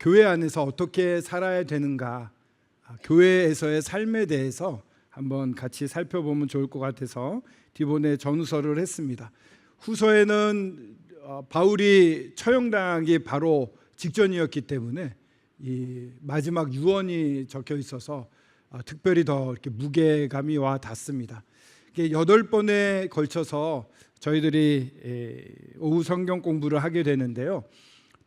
교회 안에서 어떻게 살아야 되는가, 교회에서의 삶에 대해서 한번 같이 살펴보면 좋을 것 같아서 디모데 전후서를 했습니다. 후서에는 바울이 처형당하기 바로 직전이었기 때문에 이 마지막 유언이 적혀 있어서 특별히 더 이렇게 무게감이 와 닿습니다. 8번에 걸쳐서 저희들이 오후 성경 공부를 하게 되는데요.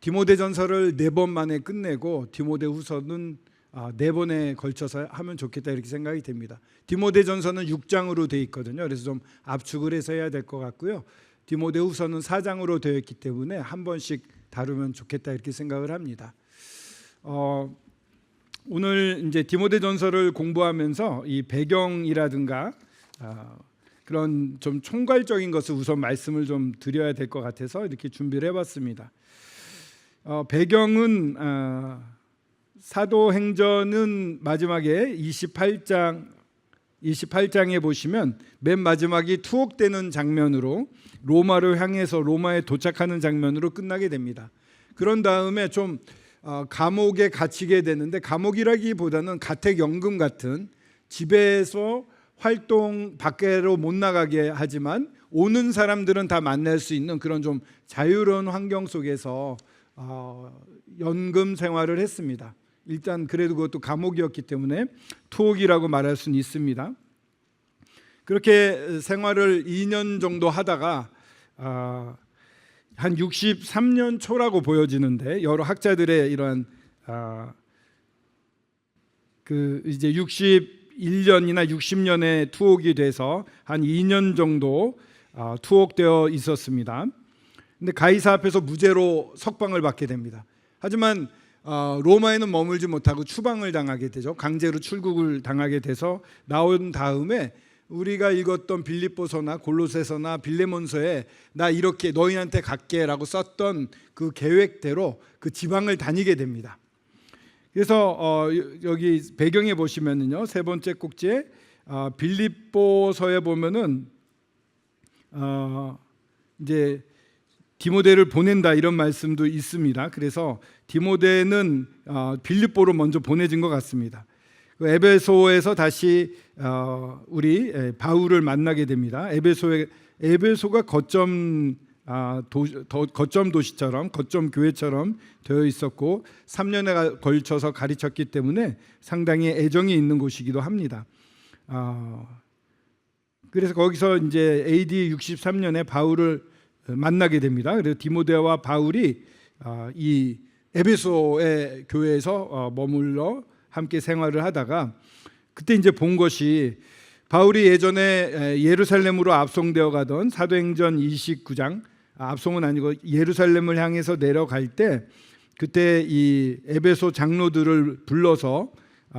디모데전서를 4번 만에 끝내고 디모데후서는 4번에 걸쳐서 하면 좋겠다 이렇게 생각이 됩니다. 디모데전서는 6장으로 되어 있거든요. 그래서 좀 압축을 해서 해야 될 것 같고요. 디모데후서는 4장으로 되어 있기 때문에 한 번씩 다루면 좋겠다 이렇게 생각을 합니다. 오늘 이제 디모데전서를 공부하면서 이 배경이라든가 그런 좀 총괄적인 것을 우선 말씀을 좀 드려야 될 것 같아서 이렇게 준비를 해봤습니다. 배경은 사도행전은 마지막에 28장에 보시면 맨 마지막이 투옥되는 장면으로 로마를 향해서 로마에 도착하는 장면으로 끝나게 됩니다. 그런 다음에 좀 감옥에 갇히게 되는데, 감옥이라기보다는 가택연금 같은 집에서 활동 밖으로 못 나가게 하지만 오는 사람들은 다 만날 수 있는 그런 좀 자유로운 환경 속에서 연금 생활을 했습니다. 일단 그래도 그것도 감옥이었기 때문에 투옥이라고 말할 수는 있습니다. 그렇게 생활을 2년 정도 하다가 한 63년 초라고 보여지는데, 여러 학자들의 이러한 이제 61년이나 60년에 투옥이 돼서 한 2년 정도 투옥되어 있었습니다. 근데 가이사 앞에서 무죄로 석방을 받게 됩니다. 하지만 로마에는 머물지 못하고 추방을 당하게 되죠. 강제로 출국을 당하게 돼서 나온 다음에 우리가 읽었던 빌립보서나 골로새서나 빌레몬서에 나 이렇게 너희한테 갈게라고 썼던 그 계획대로 그 지방을 다니게 됩니다. 그래서 여기 배경에 보시면은요, 세 번째 꼭지에 빌립보서에 보면은 이제 디모데를 보낸다 이런 말씀도 있습니다. 그래서 디모데는 빌립보로 먼저 보내진 것 같습니다. 에베소에서 다시 우리 바울을 만나게 됩니다. 에베소가 거점 도시처럼, 거점 교회처럼 되어 있었고 3년에 걸쳐서 가르쳤기 때문에 상당히 애정이 있는 곳이기도 합니다. 그래서 거기서 이제 AD 63년에 바울을 만나게 됩니다. 그래서 디모데와 바울이 이 에베소의 교회에서 머물러 함께 생활을 하다가, 그때 이제 본 것이 바울이 예전에 예루살렘으로 압송되어 가던 사도행전 29장, 압송은 아니고 예루살렘을 향해서 내려갈 때 그때 이 에베소 장로들을 불러서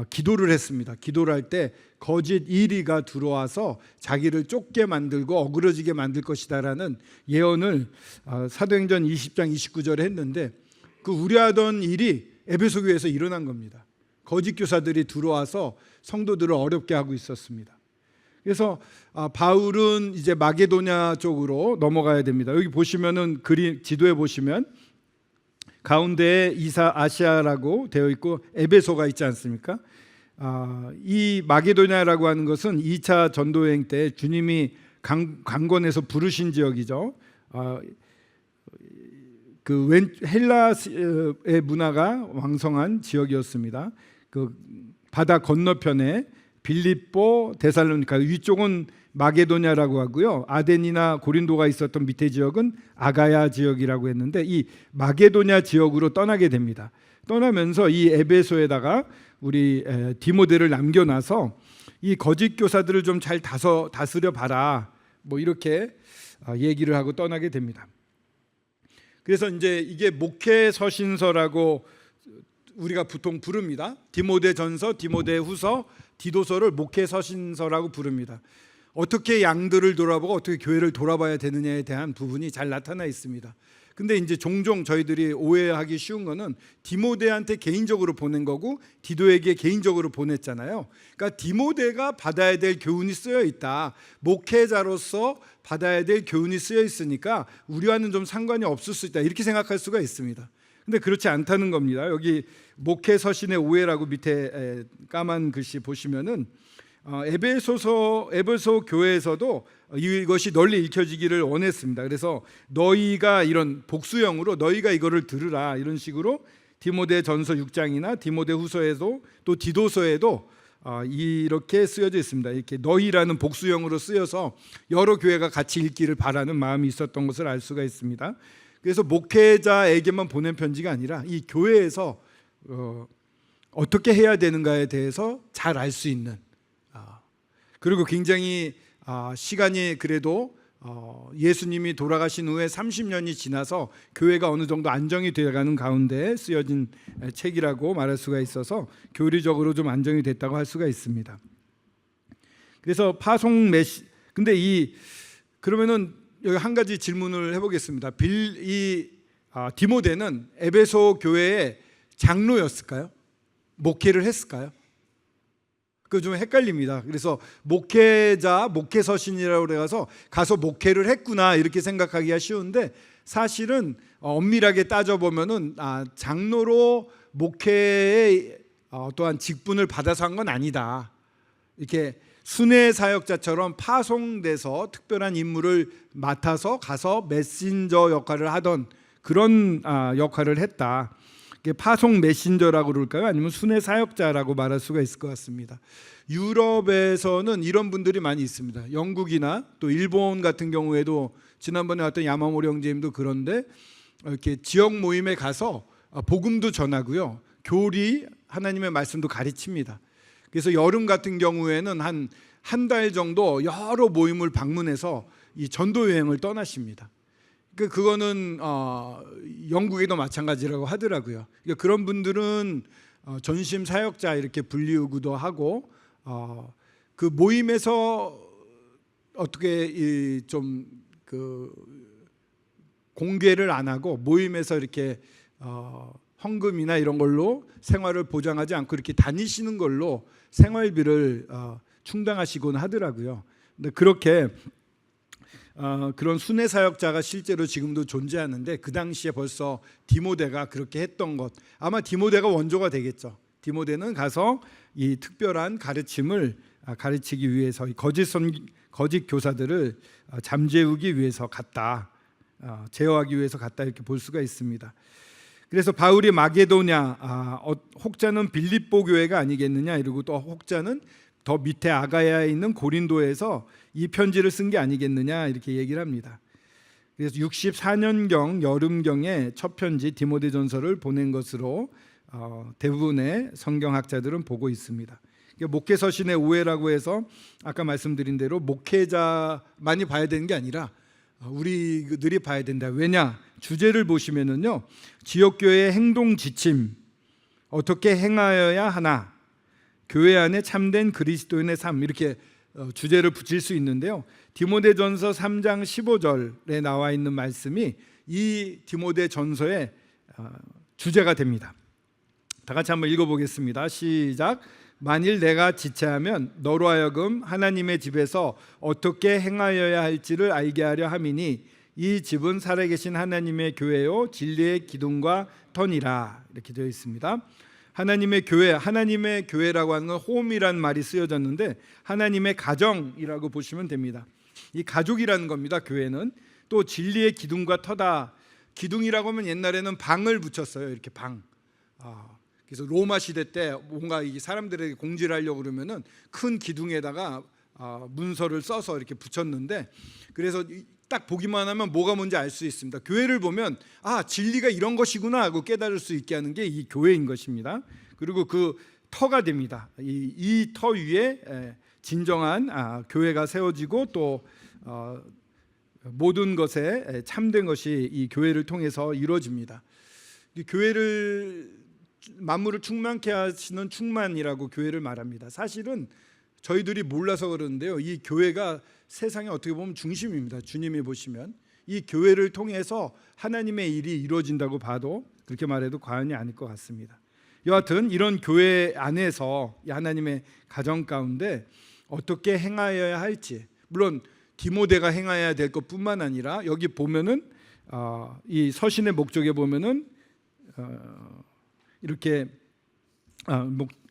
기도를 했습니다. 기도를 할 때 거짓 이리가 들어와서 자기를 쫓게 만들고 어그러지게 만들 것이다라는 예언을 사도행전 20장 29절에 했는데, 그 우려하던 일이 에베소 교회에서 일어난 겁니다. 거짓 교사들이 들어와서 성도들을 어렵게 하고 있었습니다. 그래서 바울은 이제 마게도냐 쪽으로 넘어가야 됩니다. 여기 보시면은 지도에 보시면 가운데에 아시아라고 되어 있고 에베소가 있지 않습니까? 이 마게도냐라고 하는 것은 2차 전도여행 때 주님이 강권에서 부르신 지역이죠. 헬라의 문화가 왕성한 지역이었습니다. 그 바다 건너편에 빌립보, 데살로니가, 위쪽은 마게도냐라고 하고요, 아덴이나 고린도가 있었던 밑에 지역은 아가야 지역이라고 했는데, 이 마게도냐 지역으로 떠나게 됩니다. 떠나면서 이 에베소에다가 우리 디모데를 남겨놔서 이 거짓 교사들을 좀 잘 다스려 봐라, 뭐 이렇게 얘기를 하고 떠나게 됩니다. 그래서 이제 이게 목회 서신서라고 우리가 보통 부릅니다. 디모데전서, 디모데후서, 디도서를 목회 서신서라고 부릅니다. 어떻게 양들을 돌아보고 어떻게 교회를 돌아봐야 되느냐에 대한 부분이 잘 나타나 있습니다. 근데 이제 종종 저희들이 오해하기 쉬운 거는 디모데한테 개인적으로 보낸 거고 디도에게 개인적으로 보냈잖아요. 그러니까 디모데가 받아야 될 교훈이 쓰여 있다, 목회자로서 받아야 될 교훈이 쓰여 있으니까 우리와는 좀 상관이 없을 수 있다, 이렇게 생각할 수가 있습니다. 근데 그렇지 않다는 겁니다. 여기 목회 서신의 오해라고 밑에 까만 글씨 보시면은 에베소 교회에서도 이것이 널리 읽혀지기를 원했습니다. 그래서 너희가 이런 복수형으로 너희가 이거를 들으라 이런 식으로 디모데전서 6장이나 디모데후서에도 또 디도서에도 이렇게 쓰여져 있습니다. 이렇게 너희라는 복수형으로 쓰여서 여러 교회가 같이 읽기를 바라는 마음이 있었던 것을 알 수가 있습니다. 그래서 목회자에게만 보낸 편지가 아니라 이 교회에서 어떻게 해야 되는가에 대해서 잘 알 수 있는, 그리고 굉장히 시간이 그래도 예수님이 돌아가신 후에 30년이 지나서 교회가 어느 정도 안정이 되어가는 가운데 쓰여진 책이라고 말할 수가 있어서 교리적으로 좀 안정이 됐다고 할 수가 있습니다. 그래서 파송 메시 근데 그러면은 여기 한 가지 질문을 해보겠습니다. 디모데는 에베소 교회의 장로였을까요? 목회를 했을까요? 그거 좀 헷갈립니다. 그래서 목회 서신이라고 그래서 가서 목회를 했구나 이렇게 생각하기가 쉬운데, 사실은 엄밀하게 따져보면은 장로로 목회의 또한 직분을 받아서 한 건 아니다. 이렇게 순회 사역자처럼 파송돼서 특별한 임무를 맡아서 가서 메신저 역할을 하던 그런 역할을 했다. 파송 메신저라고 그럴까요? 아니면 순회 사역자라고 말할 수가 있을 것 같습니다. 유럽에서는 이런 분들이 많이 있습니다. 영국이나 또 일본 같은 경우에도 지난번에 왔던 야마모리 형제님도 그런데 이렇게 지역 모임에 가서 복음도 전하고요, 교리 하나님의 말씀도 가르칩니다. 그래서 여름 같은 경우에는 한 달 정도 여러 모임을 방문해서 이 전도 여행을 떠나십니다. 그거는 영국에도 마찬가지라고 하더라고요. 그런 분들은 전심 사역자 이렇게 불리우기도 하고, 그 모임에서 어떻게 좀 공개를 안 하고 모임에서 이렇게 헌금이나 이런 걸로 생활을 보장하지 않고 이렇게 다니시는 걸로 생활비를 충당하시곤 하더라고요. 근데 그렇게 그런 순회 사역자가 실제로 지금도 존재하는데, 그 당시에 벌써 디모데가 그렇게 했던 것, 아마 디모데가 원조가 되겠죠. 디모데는 가서 이 특별한 가르침을 가르치기 위해서 거짓 교사들을 잠재우기 위해서 갔다, 제어하기 위해서 갔다 이렇게 볼 수가 있습니다. 그래서 바울이 마게도냐, 혹자는 빌립보 교회가 아니겠느냐 이러고, 또 혹자는 더 밑에 아가야에 있는 고린도에서 이 편지를 쓴 게 아니겠느냐 이렇게 얘기를 합니다. 그래서 64년경 여름경에 첫 편지 디모데전서를 보낸 것으로 대부분의 성경학자들은 보고 있습니다. 목회 서신의 오해라고 해서 아까 말씀드린 대로 목회자만이 봐야 되는 게 아니라 우리들이 봐야 된다. 왜냐? 주제를 보시면은요, 지역교회의 행동 지침, 어떻게 행하여야 하나, 교회 안에 참된 그리스도인의 삶, 이렇게 주제를 붙일 수 있는데요, 디모데전서 3장 15절에 나와 있는 말씀이 이 디모데전서의 주제가 됩니다. 다 같이 한번 읽어보겠습니다. 시작. 만일 내가 지체하면 너로 하여금 하나님의 집에서 어떻게 행하여야 할지를 알게 하려 함이니 이 집은 살아계신 하나님의 교회요 진리의 기둥과 터니라, 이렇게 되어 있습니다. 하나님의 교회라고 하는 건 홈이라는 말이 쓰여졌는데, 하나님의 가정이라고 보시면 됩니다. 이 가족이라는 겁니다. 교회는 또 진리의 기둥과 터다. 기둥이라고 하면 옛날에는 방을 붙였어요. 이렇게 방. 그래서 로마 시대 때 뭔가 이 사람들에게 공지를 하려고 그러면은 큰 기둥에다가 문서를 써서 이렇게 붙였는데, 그래서 딱 보기만 하면 뭐가 뭔지 알 수 있습니다. 교회를 보면 진리가 이런 것이구나 하고 깨달을 수 있게 하는 게 이 교회인 것입니다. 그리고 그 터가 됩니다. 이 터 위에 진정한 교회가 세워지고 또 모든 것에 참된 것이 이 교회를 통해서 이루어집니다. 이 교회를 만물을 충만케 하시는 충만이라고 교회를 말합니다. 사실은 저희들이 몰라서 그러는데요, 이 교회가 세상에 어떻게 보면 중심입니다. 주님이 보시면 이 교회를 통해서 하나님의 일이 이루어진다고 봐도 그렇게 말해도 과언이 아닐 것 같습니다. 여하튼 이런 교회 안에서 하나님의 가정 가운데 어떻게 행하여야 할지, 물론 디모데가 행해야 될 것뿐만 아니라 여기 보면은 이 서신의 목적에 보면은 이렇게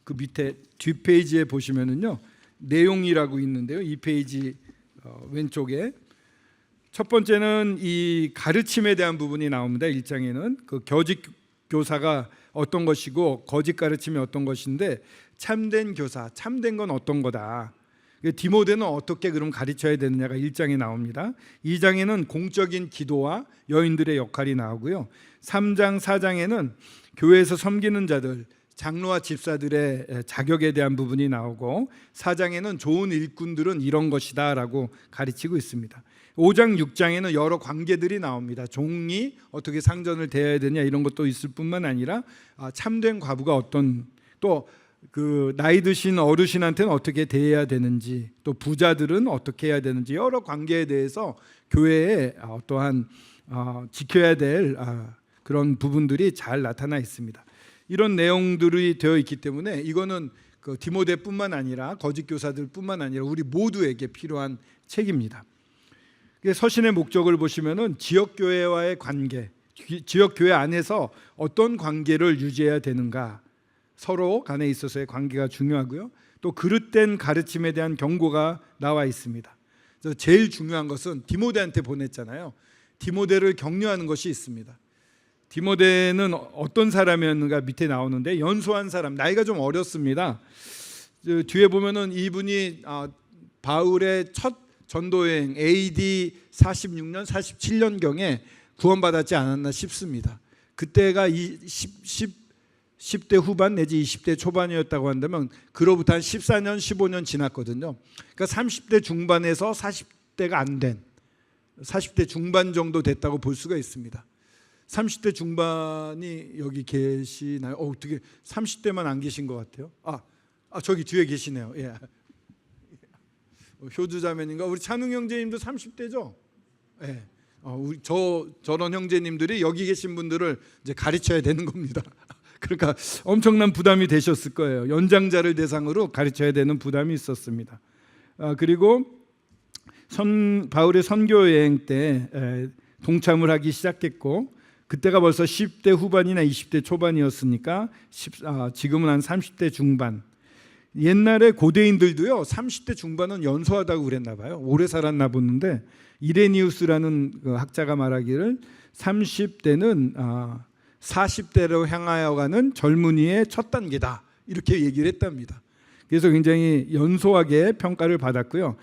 그 밑에 뒷페이지에 보시면은요 내용이라고 있는데요. 이 페이지 왼쪽에 첫 번째는 이 가르침에 대한 부분이 나옵니다. 1장에는 그 거짓 교사가 어떤 것이고 거짓 가르침이 어떤 것인데 참된 교사, 참된 건 어떤 거다. 디모데는 어떻게 그럼 가르쳐야 되느냐가 1장에 나옵니다. 2장에는 공적인 기도와 여인들의 역할이 나오고요. 3장, 4장에는 교회에서 섬기는 자들, 장로와 집사들의 자격에 대한 부분이 나오고 4장에는 좋은 일꾼들은 이런 것이다 라고 가르치고 있습니다. 5장, 6장에는 여러 관계들이 나옵니다. 종이 어떻게 상전을 대해야 되냐 이런 것도 있을 뿐만 아니라 참된 과부가 어떤 또 그 나이 드신 어르신한테는 어떻게 대해야 되는지 또 부자들은 어떻게 해야 되는지 여러 관계에 대해서 교회에 어떠한 지켜야 될 그런 부분들이 잘 나타나 있습니다. 이런 내용들이 되어 있기 때문에 이거는 그 디모데뿐만 아니라 거짓 교사들뿐만 아니라 우리 모두에게 필요한 책입니다. 서신의 목적을 보시면은 지역 교회와의 관계, 지역 교회 안에서 어떤 관계를 유지해야 되는가, 서로 간에 있어서의 관계가 중요하고요. 또 그릇된 가르침에 대한 경고가 나와 있습니다. 그래서 제일 중요한 것은 디모데한테 보냈잖아요. 디모데를 격려하는 것이 있습니다. 디모데는 어떤 사람이었는가 밑에 나오는데 연소한 사람, 나이가 좀 어렸습니다. 뒤에 보면은 이분이 바울의 첫 전도여행 AD 46년, 47년경에 구원받았지 않았나 싶습니다. 그때가 10대 후반 내지 20대 초반이었다고 한다면 그로부터 한 14년, 15년 지났거든요. 그러니까 30대 중반에서 40대가 안 된 40대 중반 정도 됐다고 볼 수가 있습니다. 30대 중반이 여기 계시나요? 어떻게 30대만 안 계신 것 같아요? 저기 뒤에 계시네요. 예. 효주자매님과 우리 찬웅 형제님도 30대죠? 예. 저런 형제님들이 여기 계신 분들을 이제 가르쳐야 되는 겁니다. 그러니까 엄청난 부담이 되셨을 거예요. 연장자를 대상으로 가르쳐야 되는 부담이 있었습니다. 그리고 바울의 선교 여행 때 동참을 하기 시작했고 그때가 벌써 10대 후반이나 20대 초반이었으니까 지금은 한 30대 중반. 옛날에 고대인들도요 30대 중반은 연소하다고 그랬나 봐요. 오래 살았나 보는데 이레니우스라는 그 학자가 말하기를 30대는 40대로 향하여 가는 젊은이의 첫 단계다 이렇게 얘기를 했답니다. 그래서 굉장히 연소하게 평가를 받았고요.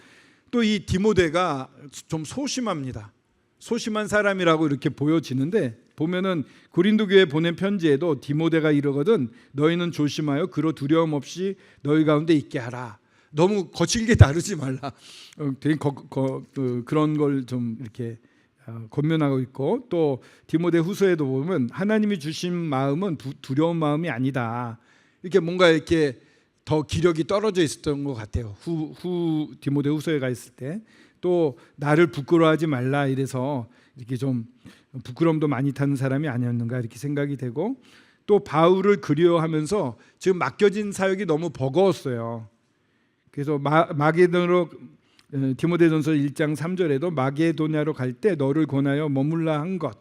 또 이 디모데가 좀 소심합니다. 소심한 사람이라고 이렇게 보여지는데 보면은 고린도 교회에 보낸 편지에도 디모데가 이러거든 너희는 조심하여 그로 두려움 없이 너희 가운데 있게 하라. 너무 거칠게 다루지 말라. 되게 그런 걸 좀 이렇게 권면하고 있고 또 디모데 후서에도 보면 하나님이 주신 마음은 두려운 마음이 아니다. 이렇게 뭔가 이렇게 더 기력이 떨어져 있었던 것 같아요. 디모데 후서에 가 있을 때 또 나를 부끄러워하지 말라 이래서 이렇게 좀 부끄럼도 많이 타는 사람이 아니었는가 이렇게 생각이 되고 또 바울을 그리워하면서 지금 맡겨진 사역이 너무 버거웠어요. 그래서 마게도냐로 디모데전서 1장 3절에도 마게도냐로 갈 때 너를 권하여 머물라 한 것,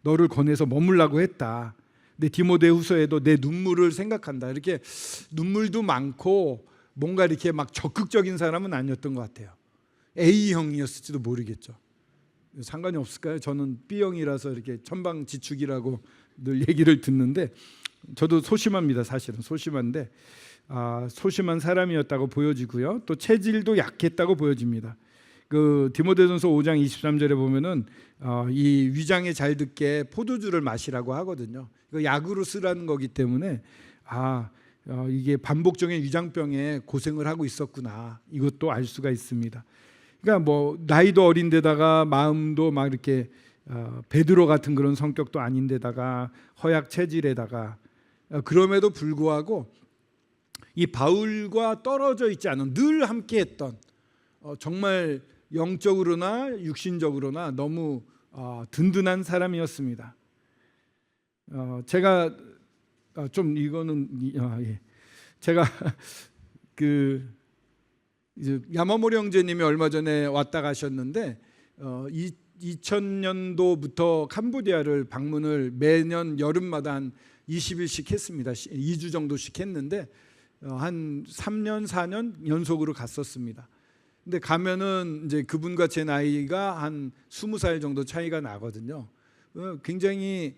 너를 권해서 머물라고 했다. 근데 디모데후서에도 내 눈물을 생각한다. 이렇게 눈물도 많고 뭔가 이렇게 막 적극적인 사람은 아니었던 것 같아요. A형이었을지도 모르겠죠. 상관이 없을까요? 저는 B형이라서 이렇게 천방지축이라고 늘 얘기를 듣는데 저도 소심합니다. 사실은 소심한데 소심한 사람이었다고 보여지고요. 또 체질도 약했다고 보여집니다. 그 디모데전서 5장 23절에 보면은 이 위장에 잘 듣게 포도주를 마시라고 하거든요. 이거 약으로 쓰라는 거기 때문에 이게 반복적인 위장병에 고생을 하고 있었구나. 이것도 알 수가 있습니다. 그러니까 뭐 나이도 어린데다가 마음도 막 이렇게 베드로 같은 그런 성격도 아닌데다가 허약 체질에다가 그럼에도 불구하고 이 바울과 떨어져 있지 않은 늘 함께했던 정말 영적으로나 육신적으로나 너무 든든한 사람이었습니다. 제가 좀 이거는 제가 이제 야마모리 형제님이 얼마 전에 왔다 가셨는데 2000년도부터 캄보디아를 방문을 매년 여름마다 한 20일씩 했습니다. 2주 정도씩 했는데 한 3년 4년 연속으로 갔었습니다. 근데 가면은 이제 그분과 제 나이가 한 20살 정도 차이가 나거든요. 굉장히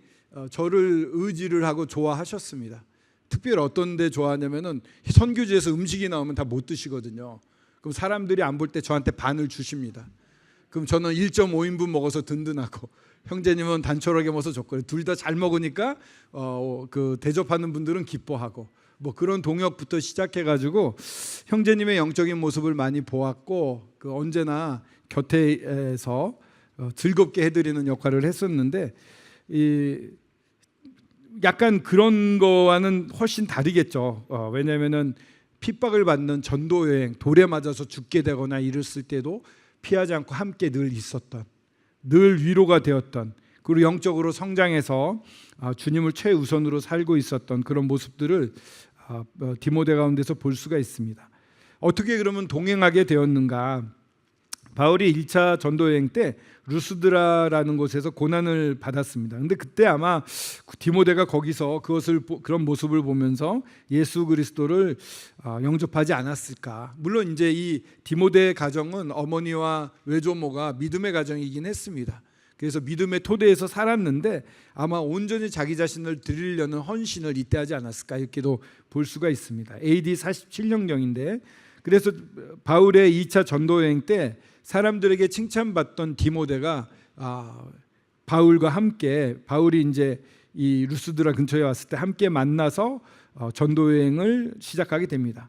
저를 의지를 하고 좋아하셨습니다. 특별히 어떤 데 좋아하냐면은 선교지에서 음식이 나오면 다 못 드시거든요. 그럼 사람들이 안 볼 때 저한테 반을 주십니다. 그럼 저는 1.5인분 먹어서 든든하고 형제님은 단촐하게 먹어서 좋고 둘 다 잘 먹으니까 그 대접하는 분들은 기뻐하고 뭐 그런 동역부터 시작해가지고 형제님의 영적인 모습을 많이 보았고 그 언제나 곁에서 즐겁게 해드리는 역할을 했었는데 약간 그런 거와는 훨씬 다르겠죠. 왜냐하면은 핍박을 받는 전도 여행, 돌에 맞아서 죽게 되거나 이랬을 때도 피하지 않고 함께 늘 있었던, 늘 위로가 되었던, 그리고 영적으로 성장해서 주님을 최우선으로 살고 있었던 그런 모습들을 디모데 가운데서 볼 수가 있습니다. 어떻게 그러면 동행하게 되었는가? 바울이 1차 전도여행 때 루스드라라는 곳에서 고난을 받았습니다. 근데 그때 아마 디모데가 거기서 그런 모습을 보면서 예수 그리스도를 영접하지 않았을까? 물론 이제 이 디모데의 가정은 어머니와 외조모가 믿음의 가정이긴 했습니다. 그래서 믿음의 토대에서 살았는데 아마 온전히 자기 자신을 드리려는 헌신을 이때 하지 않았을까 이렇게도 볼 수가 있습니다. AD 47년경인데 그래서 바울의 2차 전도여행 때 사람들에게 칭찬받던 디모데가 바울과 함께 바울이 이제 이 루스드라 근처에 왔을 때 함께 만나서 전도여행을 시작하게 됩니다.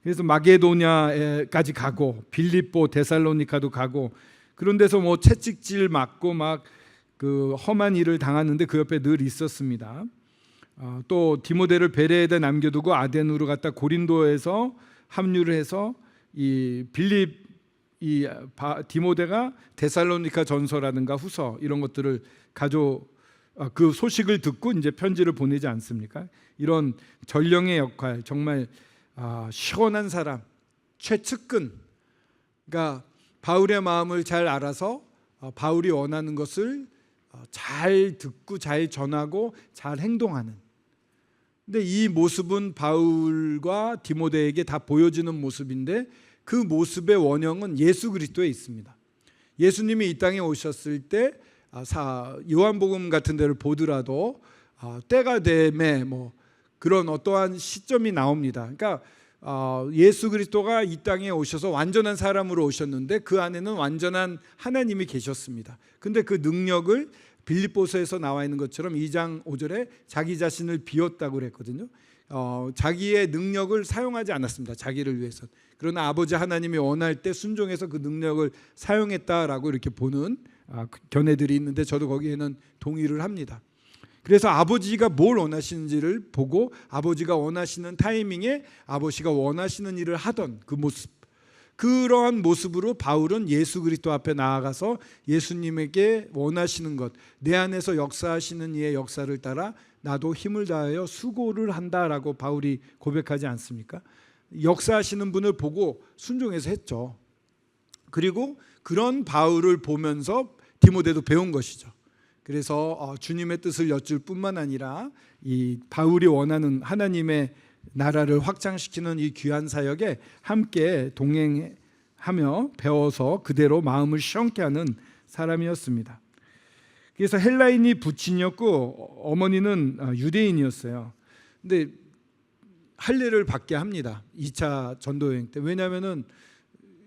그래서 마게도냐까지 가고 빌립보, 데살로니카도 가고 그런 데서 뭐 채찍질 맞고 막 그 험한 일을 당하는데 그 옆에 늘 있었습니다. 또 디모데를 베레에다 남겨두고 아덴으로 갔다 고린도에서 합류를 해서 디모데가 데살로니카 전서라든가 후서 이런 것들을 그 소식을 듣고 이제 편지를 보내지 않습니까? 이런 전령의 역할, 정말 시원한 사람, 최측근, 그러니까 바울의 마음을 잘 알아서 바울이 원하는 것을 잘 듣고 잘 전하고 잘 행동하는. 근데 이 모습은 바울과 디모데에게 다 보여지는 모습인데 그 모습의 원형은 예수 그리스도에 있습니다. 예수님이 이 땅에 오셨을 때 요한복음 같은 데를 보더라도 때가 되매 뭐 그런 어떠한 시점이 나옵니다. 그러니까 예수 그리스도가 이 땅에 오셔서 완전한 사람으로 오셨는데 그 안에는 완전한 하나님이 계셨습니다. 근데 그 능력을 빌립보서에서 나와 있는 것처럼 2장 5절에 자기 자신을 비웠다고 그랬거든요. 자기의 능력을 사용하지 않았습니다. 자기를 위해서. 그러나 아버지 하나님이 원할 때 순종해서 그 능력을 사용했다라고 이렇게 보는 견해들이 있는데 저도 거기에는 동의를 합니다. 그래서 아버지가 뭘 원하시는지를 보고 아버지가 원하시는 타이밍에 아버지가 원하시는 일을 하던 그 모습, 그러한 모습으로 바울은 예수 그리스도 앞에 나아가서 예수님에게 원하시는 것, 내 안에서 역사하시는 이의 역사를 따라 나도 힘을 다하여 수고를 한다라고 바울이 고백하지 않습니까? 역사하시는 분을 보고 순종해서 했죠. 그리고 그런 바울을 보면서 디모데도 배운 것이죠. 그래서 주님의 뜻을 여쭐 뿐만 아니라 이 바울이 원하는 하나님의 나라를 확장시키는 이 귀한 사역에 함께 동행하며 배워서 그대로 마음을 시원케 하는 사람이었습니다. 그래서 헬라인이 부친이었고 어머니는 유대인이었어요. 근데 할례를 받게 합니다. 2차 전도여행 때. 왜냐하면은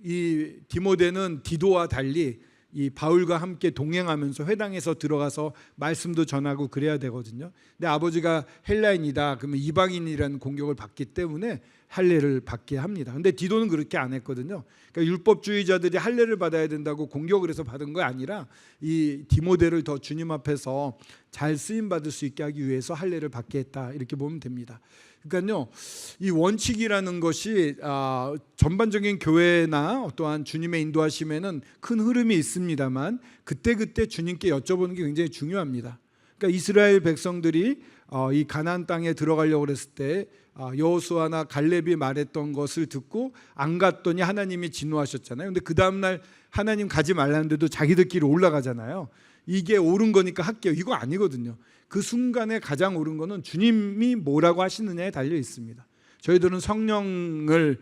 이 디모데는 디도와 달리 이 바울과 함께 동행하면서 회당에서 들어가서 말씀도 전하고 그래야 되거든요. 근데 아버지가 헬라인이다 그러면 이방인이라는 공격을 받기 때문에 할례를 받게 합니다. 근데 디도는 그렇게 안 했거든요. 그러니까 율법주의자들이 할례를 받아야 된다고 공격을 해서 받은 거 아니라 이 디모데를 더 주님 앞에서 잘 쓰임 받을 수 있게 하기 위해서 할례를 받게 했다 이렇게 보면 됩니다. 그러니까요, 이 원칙이라는 것이 전반적인 교회나 어떠한 주님의 인도하심에는 큰 흐름이 있습니다만 그때그때 주님께 여쭤보는 게 굉장히 중요합니다. 그러니까 이스라엘 백성들이 이 가나안 땅에 들어가려고 그랬을 때 여호수아나 갈렙이 말했던 것을 듣고 안 갔더니 하나님이 진노하셨잖아요. 근데 그 다음 날 하나님 가지 말라는데도 자기들끼리 올라가잖아요. 이게 옳은 거니까 할게요. 이거 아니거든요. 그 순간에 가장 옳은 거는 주님이 뭐라고 하시느냐에 달려 있습니다. 저희들은 성령을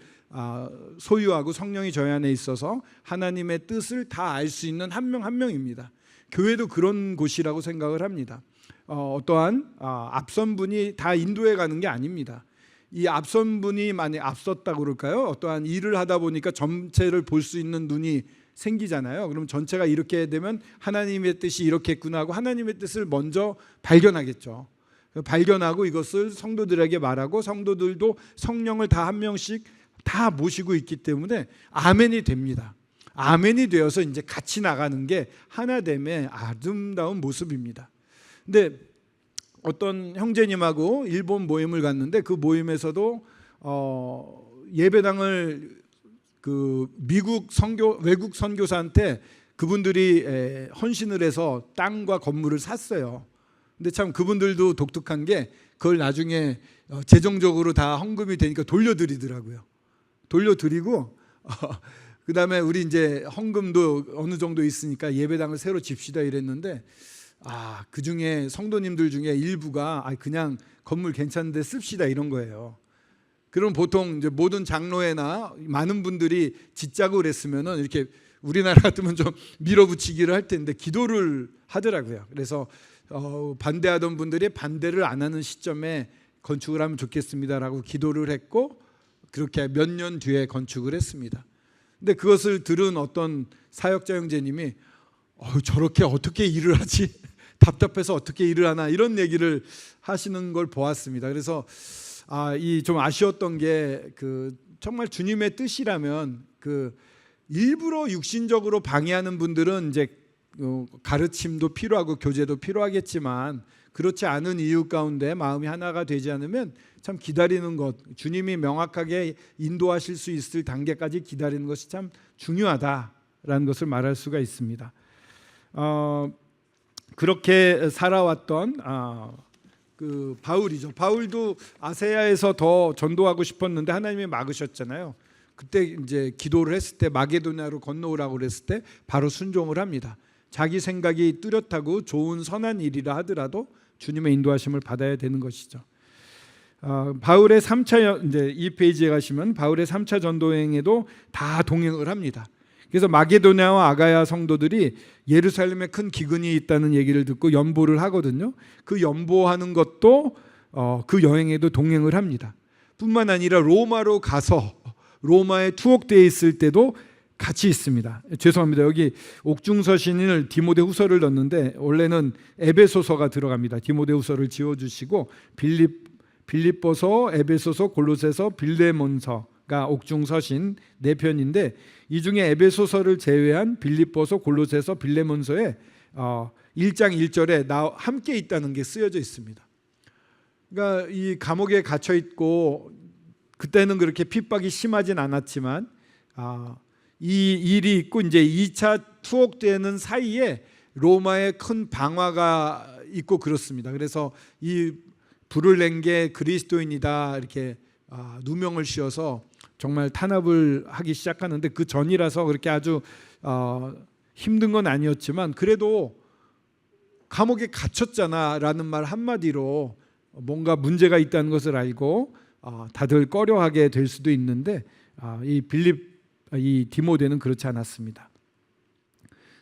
소유하고 성령이 저희 안에 있어서 하나님의 뜻을 다 알 수 있는 한 명 한 명입니다. 교회도 그런 곳이라고 생각을 합니다. 어떠한 앞선 분이 다 인도해 가는 게 아닙니다. 이 앞선 분이 많이 앞섰다고 그럴까요? 어떠한 일을 하다 보니까 전체를 볼 수 있는 눈이 생기잖아요. 그럼 전체가 이렇게 되면 하나님의 뜻이 이렇게 했구나 하고 하나님의 뜻을 먼저 발견하겠죠. 발견하고 이것을 성도들에게 말하고 성도들도 성령을 다 한 명씩 다 모시고 있기 때문에 아멘이 됩니다. 아멘이 되어서 이제 같이 나가는 게 하나됨의 아름다운 모습입니다. 근데 어떤 형제님하고 일본 모임을 갔는데 그 모임에서도 예배당을 그 외국 선교사한테 그분들이 헌신을 해서 땅과 건물을 샀어요. 근데 참 그분들도 독특한 게 그걸 나중에 재정적으로 다 헌금이 되니까 돌려드리더라고요. 돌려드리고 그 다음에 우리 이제 헌금도 어느 정도 있으니까 예배당을 새로 집시다 이랬는데 그 중에 성도님들 중에 일부가 그냥 건물 괜찮은데 씁시다 이런 거예요. 그럼 보통 이제 모든 장로회나 많은 분들이 짓자고 그랬으면은 이렇게 우리나라 같으면 좀 밀어붙이기를 할 텐데 기도를 하더라고요. 그래서 반대하던 분들이 반대를 안 하는 시점에 건축을 하면 좋겠습니다라고 기도를 했고 그렇게 몇 년 뒤에 건축을 했습니다. 근데 그것을 들은 어떤 사역자 형제님이 저렇게 어떻게 일을 하지? 답답해서 어떻게 일을 하나 이런 얘기를 하시는 걸 보았습니다. 그래서 이 좀 아쉬웠던 게 그 정말 주님의 뜻이라면 그 일부러 육신적으로 방해하는 분들은 이제 가르침도 필요하고 교제도 필요하겠지만 그렇지 않은 이유 가운데 마음이 하나가 되지 않으면 참 기다리는 것, 주님이 명확하게 인도하실 수 있을 단계까지 기다리는 것이 참 중요하다라는 것을 말할 수가 있습니다. 그렇게 살아왔던 그 바울이죠. 바울도 아세아에서 더 전도하고 싶었는데 하나님이 막으셨잖아요. 그때 이제 기도를 했을 때 마게도냐로 건너오라고 그랬을 때 바로 순종을 합니다. 자기 생각이 뚜렷하고 좋은 선한 일이라 하더라도 주님의 인도하심을 받아야 되는 것이죠. 바울의 3차 이제 이 페이지에 가시면 바울의 3차 전도행에도 다 동행을 합니다. 그래서 마게도냐와 아가야 성도들이 예루살렘에 큰 기근이 있다는 얘기를 듣고 연보를 하거든요. 그 연보하는 것도 그 여행에도 동행을 합니다. 뿐만 아니라 로마로 가서 로마에 투옥되어 있을 때도 같이 있습니다. 죄송합니다. 여기 옥중서신을 디모데후서를 넣었는데 원래는 에베소서가 들어갑니다. 디모데후서를 지워주시고 빌립보서, 에베소서, 골로새서, 빌레몬서가 옥중서신 4편인데 이 중에 에베소서를 제외한 빌립보서, 골로새서, 빌레몬서에 1장 1절에 함께 있다는 게 쓰여져 있습니다. 그러니까 이 감옥에 갇혀 있고 그때는 그렇게 핍박이 심하진 않았지만 이 일이 있고 이제 2차 투옥되는 사이에 로마에 큰 방화가 있고 그렇습니다. 그래서 이 불을 낸 게 그리스도인이다 이렇게 누명을 씌워서 정말 탄압을 하기 시작하는데 그 전이라서 그렇게 아주 힘든 건 아니었지만 그래도 감옥에 갇혔잖아라는 말 한마디로 뭔가 문제가 있다는 것을 알고 다들 꺼려하게 될 수도 있는데 이 디모데는 그렇지 않았습니다.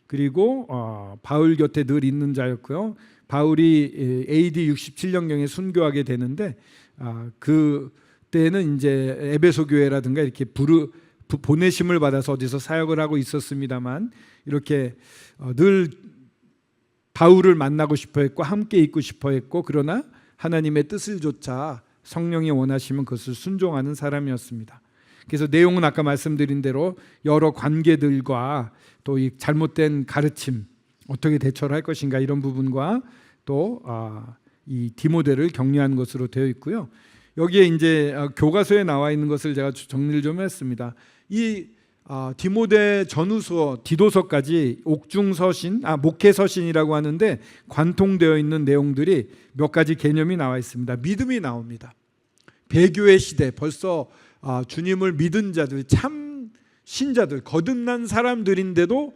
그리고 바울 곁에 늘 있는 자였고요. 바울이 AD 67년경에 순교하게 되는데 그때는 이제 에베소 교회라든가 이렇게 보내심을 받아서 어디서 사역을 하고 있었습니다만 이렇게 늘 바울을 만나고 싶어했고 함께 있고 싶어했고 그러나 하나님의 뜻을 조차 성령이 원하시면 그것을 순종하는 사람이었습니다. 그래서 내용은 아까 말씀드린 대로 여러 관계들과 또 이 잘못된 가르침 어떻게 대처를 할 것인가 이런 부분과 또 이 디모데를 격려한 것으로 되어 있고요. 여기에 이제 교과서에 나와 있는 것을 제가 정리를 좀 했습니다. 이 디모데 전후서 디도서까지 옥중서신, 목회서신이라고 하는데 관통되어 있는 내용들이 몇 가지 개념이 나와 있습니다. 믿음이 나옵니다. 배교의 시대, 벌써 주님을 믿은 자들, 참 신자들, 거듭난 사람들인데도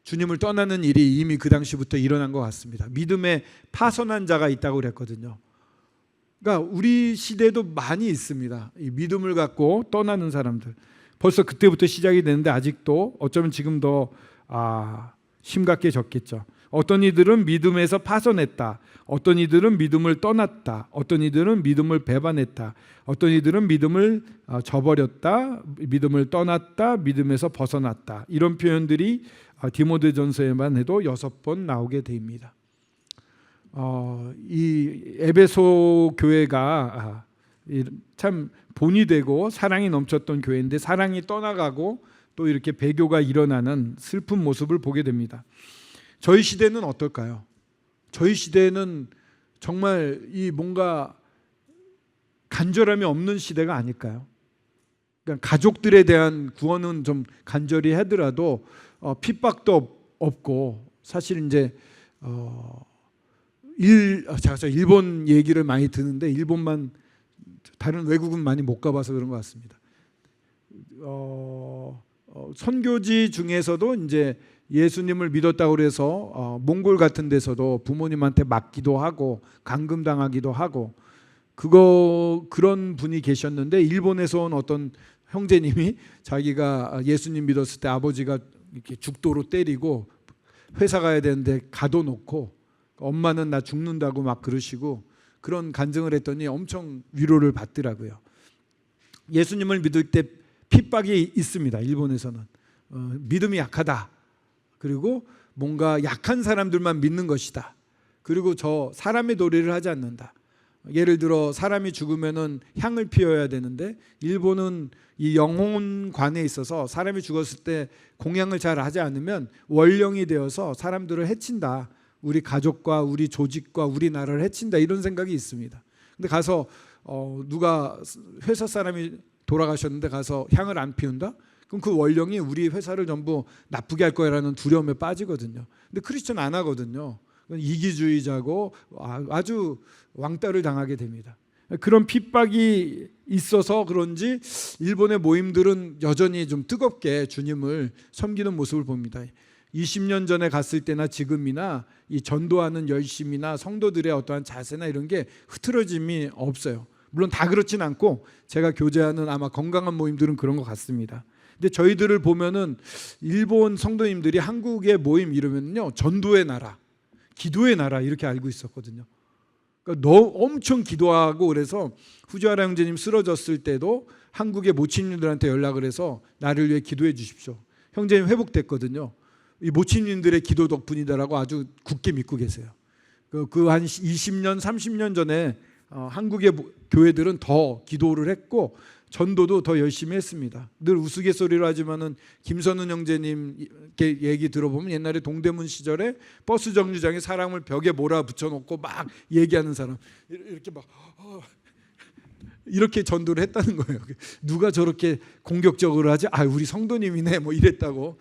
주님을 떠나는 일이 이미 그 당시부터 일어난 것 같습니다. 믿음에 파선한 자가 있다고 그랬거든요. 그러니까 우리 시대도 많이 있습니다. 이 믿음을 갖고 떠나는 사람들. 벌써 그때부터 시작이 되는데 아직도 어쩌면 지금 더 심각해졌겠죠. 어떤 이들은 믿음에서 파선했다. 어떤 이들은 믿음을 떠났다. 어떤 이들은 믿음을 배반했다. 어떤 이들은 믿음을 저버렸다. 믿음을 떠났다. 믿음에서 벗어났다. 이런 표현들이 디모데전서에만 해도 6번 나오게 됩니다. 이 에베소 교회가 참 본이 되고 사랑이 넘쳤던 교회인데 사랑이 떠나가고 또 이렇게 배교가 일어나는 슬픈 모습을 보게 됩니다. 저희 시대는 어떨까요? 저희 시대는 정말 이 뭔가 간절함이 없는 시대가 아닐까요? 그러니까 가족들에 대한 구원은 좀 간절히 하더라도 핍박도 없고 사실 이제 제가 일본 얘기를 많이 듣는데 일본만 다른 외국은 많이 못 가봐서 그런 것 같습니다. 선교지 중에서도 이제 예수님을 믿었다고 그래서 몽골 같은 데서도 부모님한테 맞기도 하고 감금당하기도 하고 그런 분이 계셨는데 일본에서 온 어떤 형제님이 자기가 예수님 믿었을 때 아버지가 이렇게 죽도로 때리고 회사 가야 되는데 가둬놓고 엄마는 나 죽는다고 막 그러시고 그런 간증을 했더니 엄청 위로를 받더라고요. 예수님을 믿을 때 핍박이 있습니다. 일본에서는 믿음이 약하다. 그리고 뭔가 약한 사람들만 믿는 것이다. 그리고 저 사람의 도리를 하지 않는다. 예를 들어 사람이 죽으면은 향을 피워야 되는데 일본은 이 영혼관에 있어서 사람이 죽었을 때 공양을 잘 하지 않으면 원령이 되어서 사람들을 해친다. 우리 가족과 우리 조직과 우리나라를 해친다. 이런 생각이 있습니다. 근데 가서 누가 회사 사람이 돌아가셨는데 가서 향을 안 피운다? 그럼 그 원령이 우리 회사를 전부 나쁘게 할 거라는 두려움에 빠지거든요. 근데 크리스천 안 하거든요. 이기주의자고 아주 왕따를 당하게 됩니다. 그런 핍박이 있어서 그런지 일본의 모임들은 여전히 좀 뜨겁게 주님을 섬기는 모습을 봅니다. 20년 전에 갔을 때나 지금이나 이 전도하는 열심이나 성도들의 어떠한 자세나 이런 게 흐트러짐이 없어요. 물론 다 그렇진 않고 제가 교제하는 아마 건강한 모임들은 그런 것 같습니다. 근데 저희들을 보면은 일본 성도님들이 한국의 모임 이러면요 전도의 나라, 기도의 나라 이렇게 알고 있었거든요. 그러니까 엄청 기도하고 그래서 후지와라 형제님 쓰러졌을 때도 한국의 모친님들한테 연락을 해서 나를 위해 기도해 주십시오. 형제님 회복됐거든요. 이 모친님들의 기도 덕분이다라고 아주 굳게 믿고 계세요. 그 한 20년, 30년 전에 한국의 교회들은 더 기도를 했고 전도도 더 열심히 했습니다. 늘 우스갯소리로 하지만은 김선훈 형제님께 얘기 들어보면 옛날에 동대문 시절에 버스 정류장에 사람을 벽에 몰아붙여놓고 막 얘기하는 사람 이렇게 막 이렇게 전도를 했다는 거예요. 누가 저렇게 공격적으로 하지? 우리 성도님이네 뭐 이랬다고.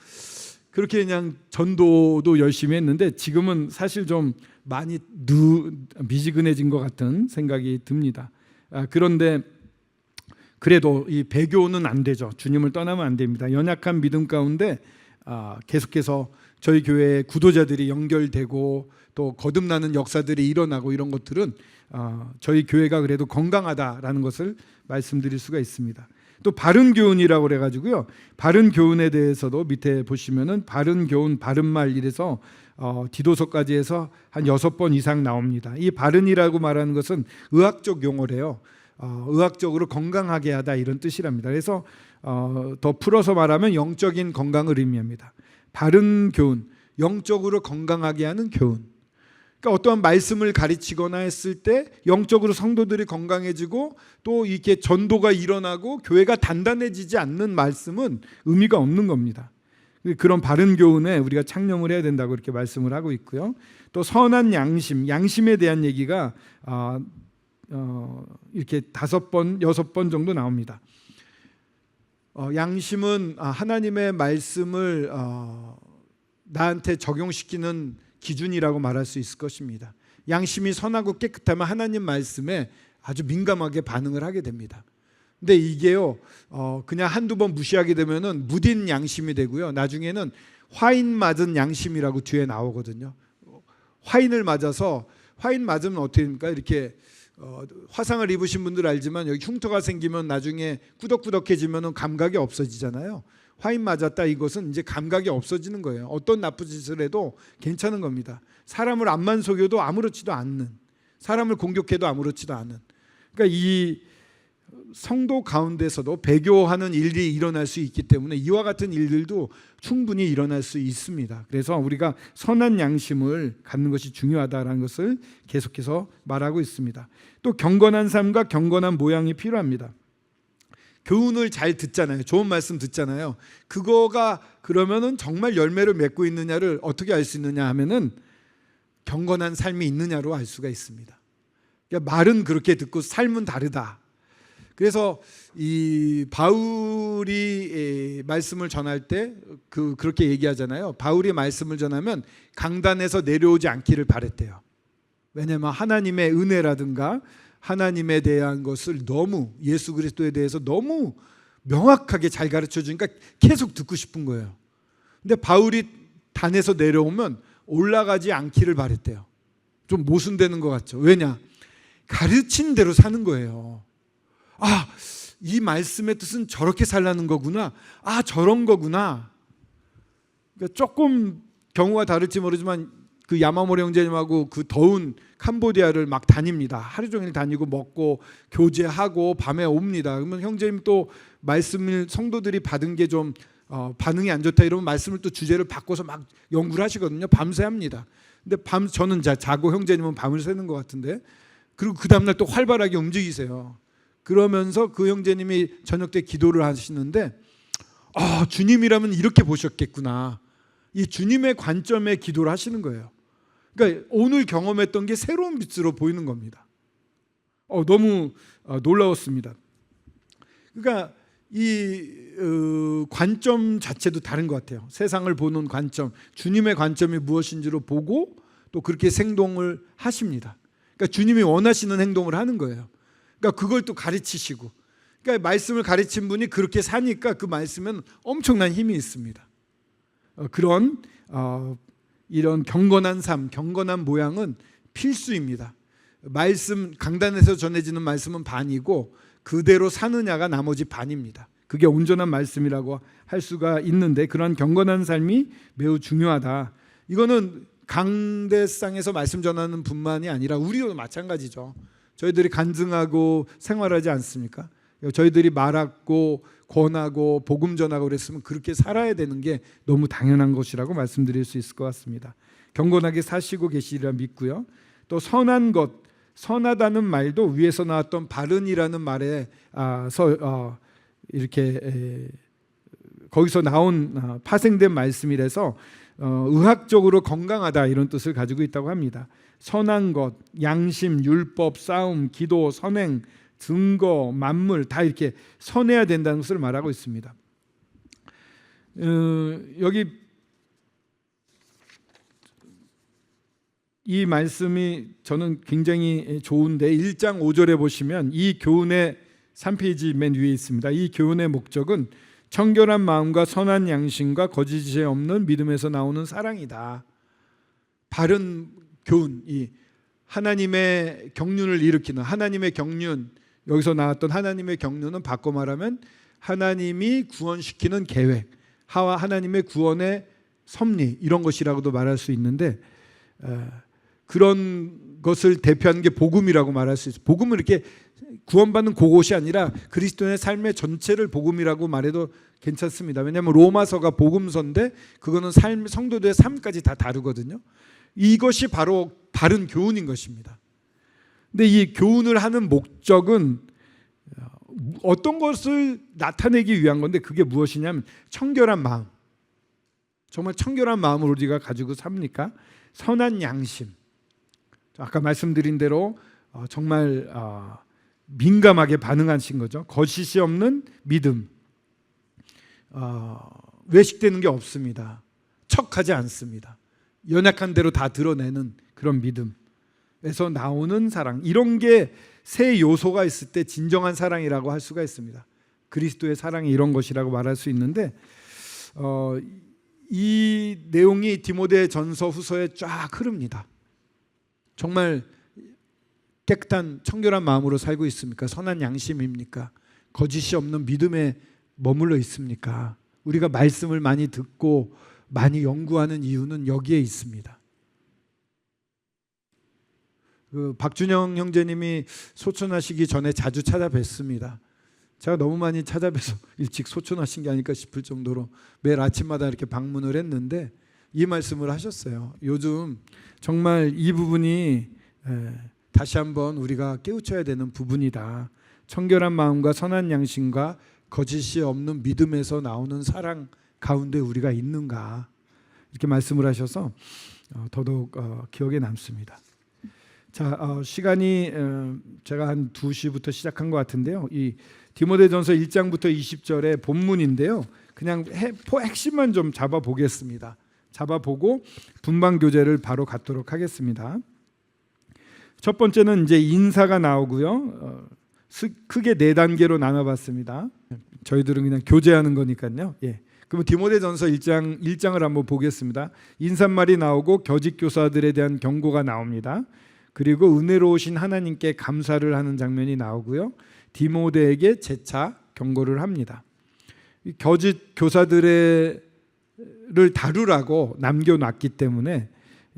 그렇게 그냥 전도도 열심히 했는데 지금은 사실 좀 많이 미지근해진 것 같은 생각이 듭니다. 그런데 그래도 이 배교는 안 되죠. 주님을 떠나면 안 됩니다. 연약한 믿음 가운데 계속해서 저희 교회의 구도자들이 연결되고 또 거듭나는 역사들이 일어나고 이런 것들은 저희 교회가 그래도 건강하다라는 것을 말씀드릴 수가 있습니다. 또 바른 교훈이라고 그래가지고요. 바른 교훈에 대해서도 밑에 보시면은 바른 교훈, 바른 말 이래서 디도서까지 해서 한 6번 이상 나옵니다. 이 바른이라고 말하는 것은 의학적 용어래요. 의학적으로 건강하게 하다 이런 뜻이랍니다. 그래서 더 풀어서 말하면 영적인 건강을 의미합니다. 바른 교훈, 영적으로 건강하게 하는 교훈. 그러니까 어떠한 말씀을 가르치거나 했을 때 영적으로 성도들이 건강해지고 또 이렇게 전도가 일어나고 교회가 단단해지지 않는 말씀은 의미가 없는 겁니다. 그런 바른 교훈에 우리가 창념을 해야 된다고 이렇게 말씀을 하고 있고요. 또 선한 양심, 양심에 대한 얘기가 이렇게 5번, 6번 정도 나옵니다. 양심은 하나님의 말씀을 나한테 적용시키는 기준이라고 말할 수 있을 것입니다. 양심이 선하고 깨끗하면 하나님 말씀에 아주 민감하게 반응을 하게 됩니다. 근데 이게요, 그냥 한두 번 무시하게 되면은 무딘 양심이 되고요. 나중에는 화인 맞은 양심이라고 뒤에 나오거든요. 화인을 맞아서, 화인 맞으면 어떻게 됩니까? 이렇게 화상을 입으신 분들 알지만 여기 흉터가 생기면 나중에 꾸덕꾸덕해지면 감각이 없어지잖아요. 화인 맞았다, 이것은 이제 감각이 없어지는 거예요. 어떤 나쁜 짓을 해도 괜찮은 겁니다. 사람을 앞만 속여도 아무렇지도 않는, 사람을 공격해도 아무렇지도 않은. 그러니까 이 성도 가운데서도 배교하는 일이 일어날 수 있기 때문에 이와 같은 일들도 충분히 일어날 수 있습니다. 그래서 우리가 선한 양심을 갖는 것이 중요하다는 것을 계속해서 말하고 있습니다. 또 경건한 삶과 경건한 모양이 필요합니다. 교훈을 잘 듣잖아요. 좋은 말씀 듣잖아요. 그거가 그러면은 정말 열매를 맺고 있느냐를 어떻게 알 수 있느냐 하면은 경건한 삶이 있느냐로 알 수가 있습니다. 그러니까 말은 그렇게 듣고 삶은 다르다. 그래서 이 바울이 말씀을 전할 때 그렇게 얘기하잖아요. 바울이 말씀을 전하면 강단에서 내려오지 않기를 바랬대요. 왜냐하면 하나님의 은혜라든가 하나님에 대한 것을 너무, 예수 그리스도에 대해서 너무 명확하게 잘 가르쳐 주니까 계속 듣고 싶은 거예요. 근데 바울이 단에서 내려오면 올라가지 않기를 바랬대요. 좀 모순되는 것 같죠. 왜냐? 가르친 대로 사는 거예요. 이 말씀의 뜻은 저렇게 살라는 거구나. 저런 거구나. 그러니까 조금 경우가 다를지 모르지만 그 야마모리 형제님하고 그 더운 캄보디아를 막 다닙니다. 하루 종일 다니고 먹고 교제하고 밤에 옵니다. 그러면 형제님 또 말씀을 성도들이 받은 게 좀 반응이 안 좋다 이러면 말씀을 또 주제를 바꿔서 막 연구를 하시거든요. 밤새 합니다. 근데 저는 자고 형제님은 밤을 새는 것 같은데, 그리고 그 다음날 또 활발하게 움직이세요. 그러면서 그 형제님이 저녁 때 기도를 하시는데 주님이라면 이렇게 보셨겠구나. 이 주님의 관점에 기도를 하시는 거예요. 그러니까 오늘 경험했던 게 새로운 빛으로 보이는 겁니다. 너무 놀라웠습니다. 그러니까 이 관점 자체도 다른 것 같아요. 세상을 보는 관점, 주님의 관점이 무엇인지로 보고 또 그렇게 행동을 하십니다. 그러니까 주님이 원하시는 행동을 하는 거예요. 그러니까 그걸 또 가르치시고, 그러니까 말씀을 가르친 분이 그렇게 사니까 그 말씀은 엄청난 힘이 있습니다. 그런 이런 경건한 삶, 경건한 모양은 필수입니다. 말씀, 강단에서 전해지는 말씀은 반이고 그대로 사느냐가 나머지 반입니다. 그게 온전한 말씀이라고 할 수가 있는데, 그런 경건한 삶이 매우 중요하다. 이거는 강대상에서 말씀 전하는 분만이 아니라 우리도 마찬가지죠. 저희들이 간증하고 생활하지 않습니까? 저희들이 말하고 권하고 복음 전하고 그랬으면 그렇게 살아야 되는 게 너무 당연한 것이라고 말씀드릴 수 있을 것 같습니다. 경건하게 사시고 계시리라 믿고요. 또 선한 것, 선하다는 말도 위에서 나왔던 바른이라는 말에 이렇게 거기서 나온 파생된 말씀이라서 의학적으로 건강하다 이런 뜻을 가지고 있다고 합니다. 선한 것, 양심, 율법, 싸움, 기도, 선행, 증거, 만물 다 이렇게 선해야 된다는 것을 말하고 있습니다. 여기 이 말씀이 저는 굉장히 좋은데 1장 5절에 보시면 이 교훈의 3페이지 맨 위에 있습니다. 이 교훈의 목적은 청결한 마음과 선한 양심과 거짓이 없는 믿음에서 나오는 사랑이다. 바른 교훈, 이 하나님의 경륜을 일으키는 하나님의 경륜, 여기서 나왔던 하나님의 경륜은 바꿔 말하면 하나님이 구원시키는 계획, 하나님의 구원의 섭리, 이런 것이라고도 말할 수 있는데, 그런 것을 대표하는 게 복음이라고 말할 수 있어요. 복음은 이렇게 구원받는 그것이 아니라 그리스도의 삶의 전체를 복음이라고 말해도 괜찮습니다. 왜냐하면 로마서가 복음서인데 그거는 성도들의 삶까지 다 다루거든요. 이것이 바로 바른 교훈인 것입니다. 근데 이 교훈을 하는 목적은 어떤 것을 나타내기 위한 건데, 그게 무엇이냐면 청결한 마음. 정말 청결한 마음을 우리가 가지고 삽니까? 선한 양심. 아까 말씀드린 대로 정말 민감하게 반응하신 거죠. 거짓이 없는 믿음. 외식되는 게 없습니다. 척하지 않습니다. 연약한 대로 다 드러내는 그런 믿음에서 나오는 사랑, 이런 게 세 요소가 있을 때 진정한 사랑이라고 할 수가 있습니다. 그리스도의 사랑이 이런 것이라고 말할 수 있는데, 이 내용이 디모데 전서 후서에 쫙 흐릅니다. 정말 깨끗한 청결한 마음으로 살고 있습니까? 선한 양심입니까? 거짓이 없는 믿음에 머물러 있습니까? 우리가 말씀을 많이 듣고 많이 연구하는 이유는 여기에 있습니다. 박준영 형제님이 소천하시기 전에 자주 찾아뵀습니다. 제가 너무 많이 찾아뵈서 일찍 소천하신 게 아닐까 싶을 정도로 매일 아침마다 이렇게 방문을 했는데 이 말씀을 하셨어요. 요즘 정말 이 부분이 다시 한번 우리가 깨우쳐야 되는 부분이다. 청결한 마음과 선한 양심과 거짓이 없는 믿음에서 나오는 사랑 가운데 우리가 있는가, 이렇게 말씀을 하셔서 더더욱 기억에 남습니다. 자, 시간이 제가 한 2시부터 시작한 것 같은데요. 이 디모데전서 1장부터 20절의 본문인데요. 그냥 핵심만 좀 잡아보겠습니다. 잡아보고 분방 교제를 바로 갖도록 하겠습니다. 첫 번째는 이제 인사가 나오고요. 크게 4단계로 나눠봤습니다. 저희들은 그냥 교제하는 거니까요. 예. 그럼 디모데전서 1장을 한번 보겠습니다. 인사말이 나오고 거짓 교사들에 대한 경고가 나옵니다. 그리고 은혜로우신 하나님께 감사를 하는 장면이 나오고요. 디모데에게 재차 경고를 합니다. 거짓 교사들을 다루라고 남겨놨기 때문에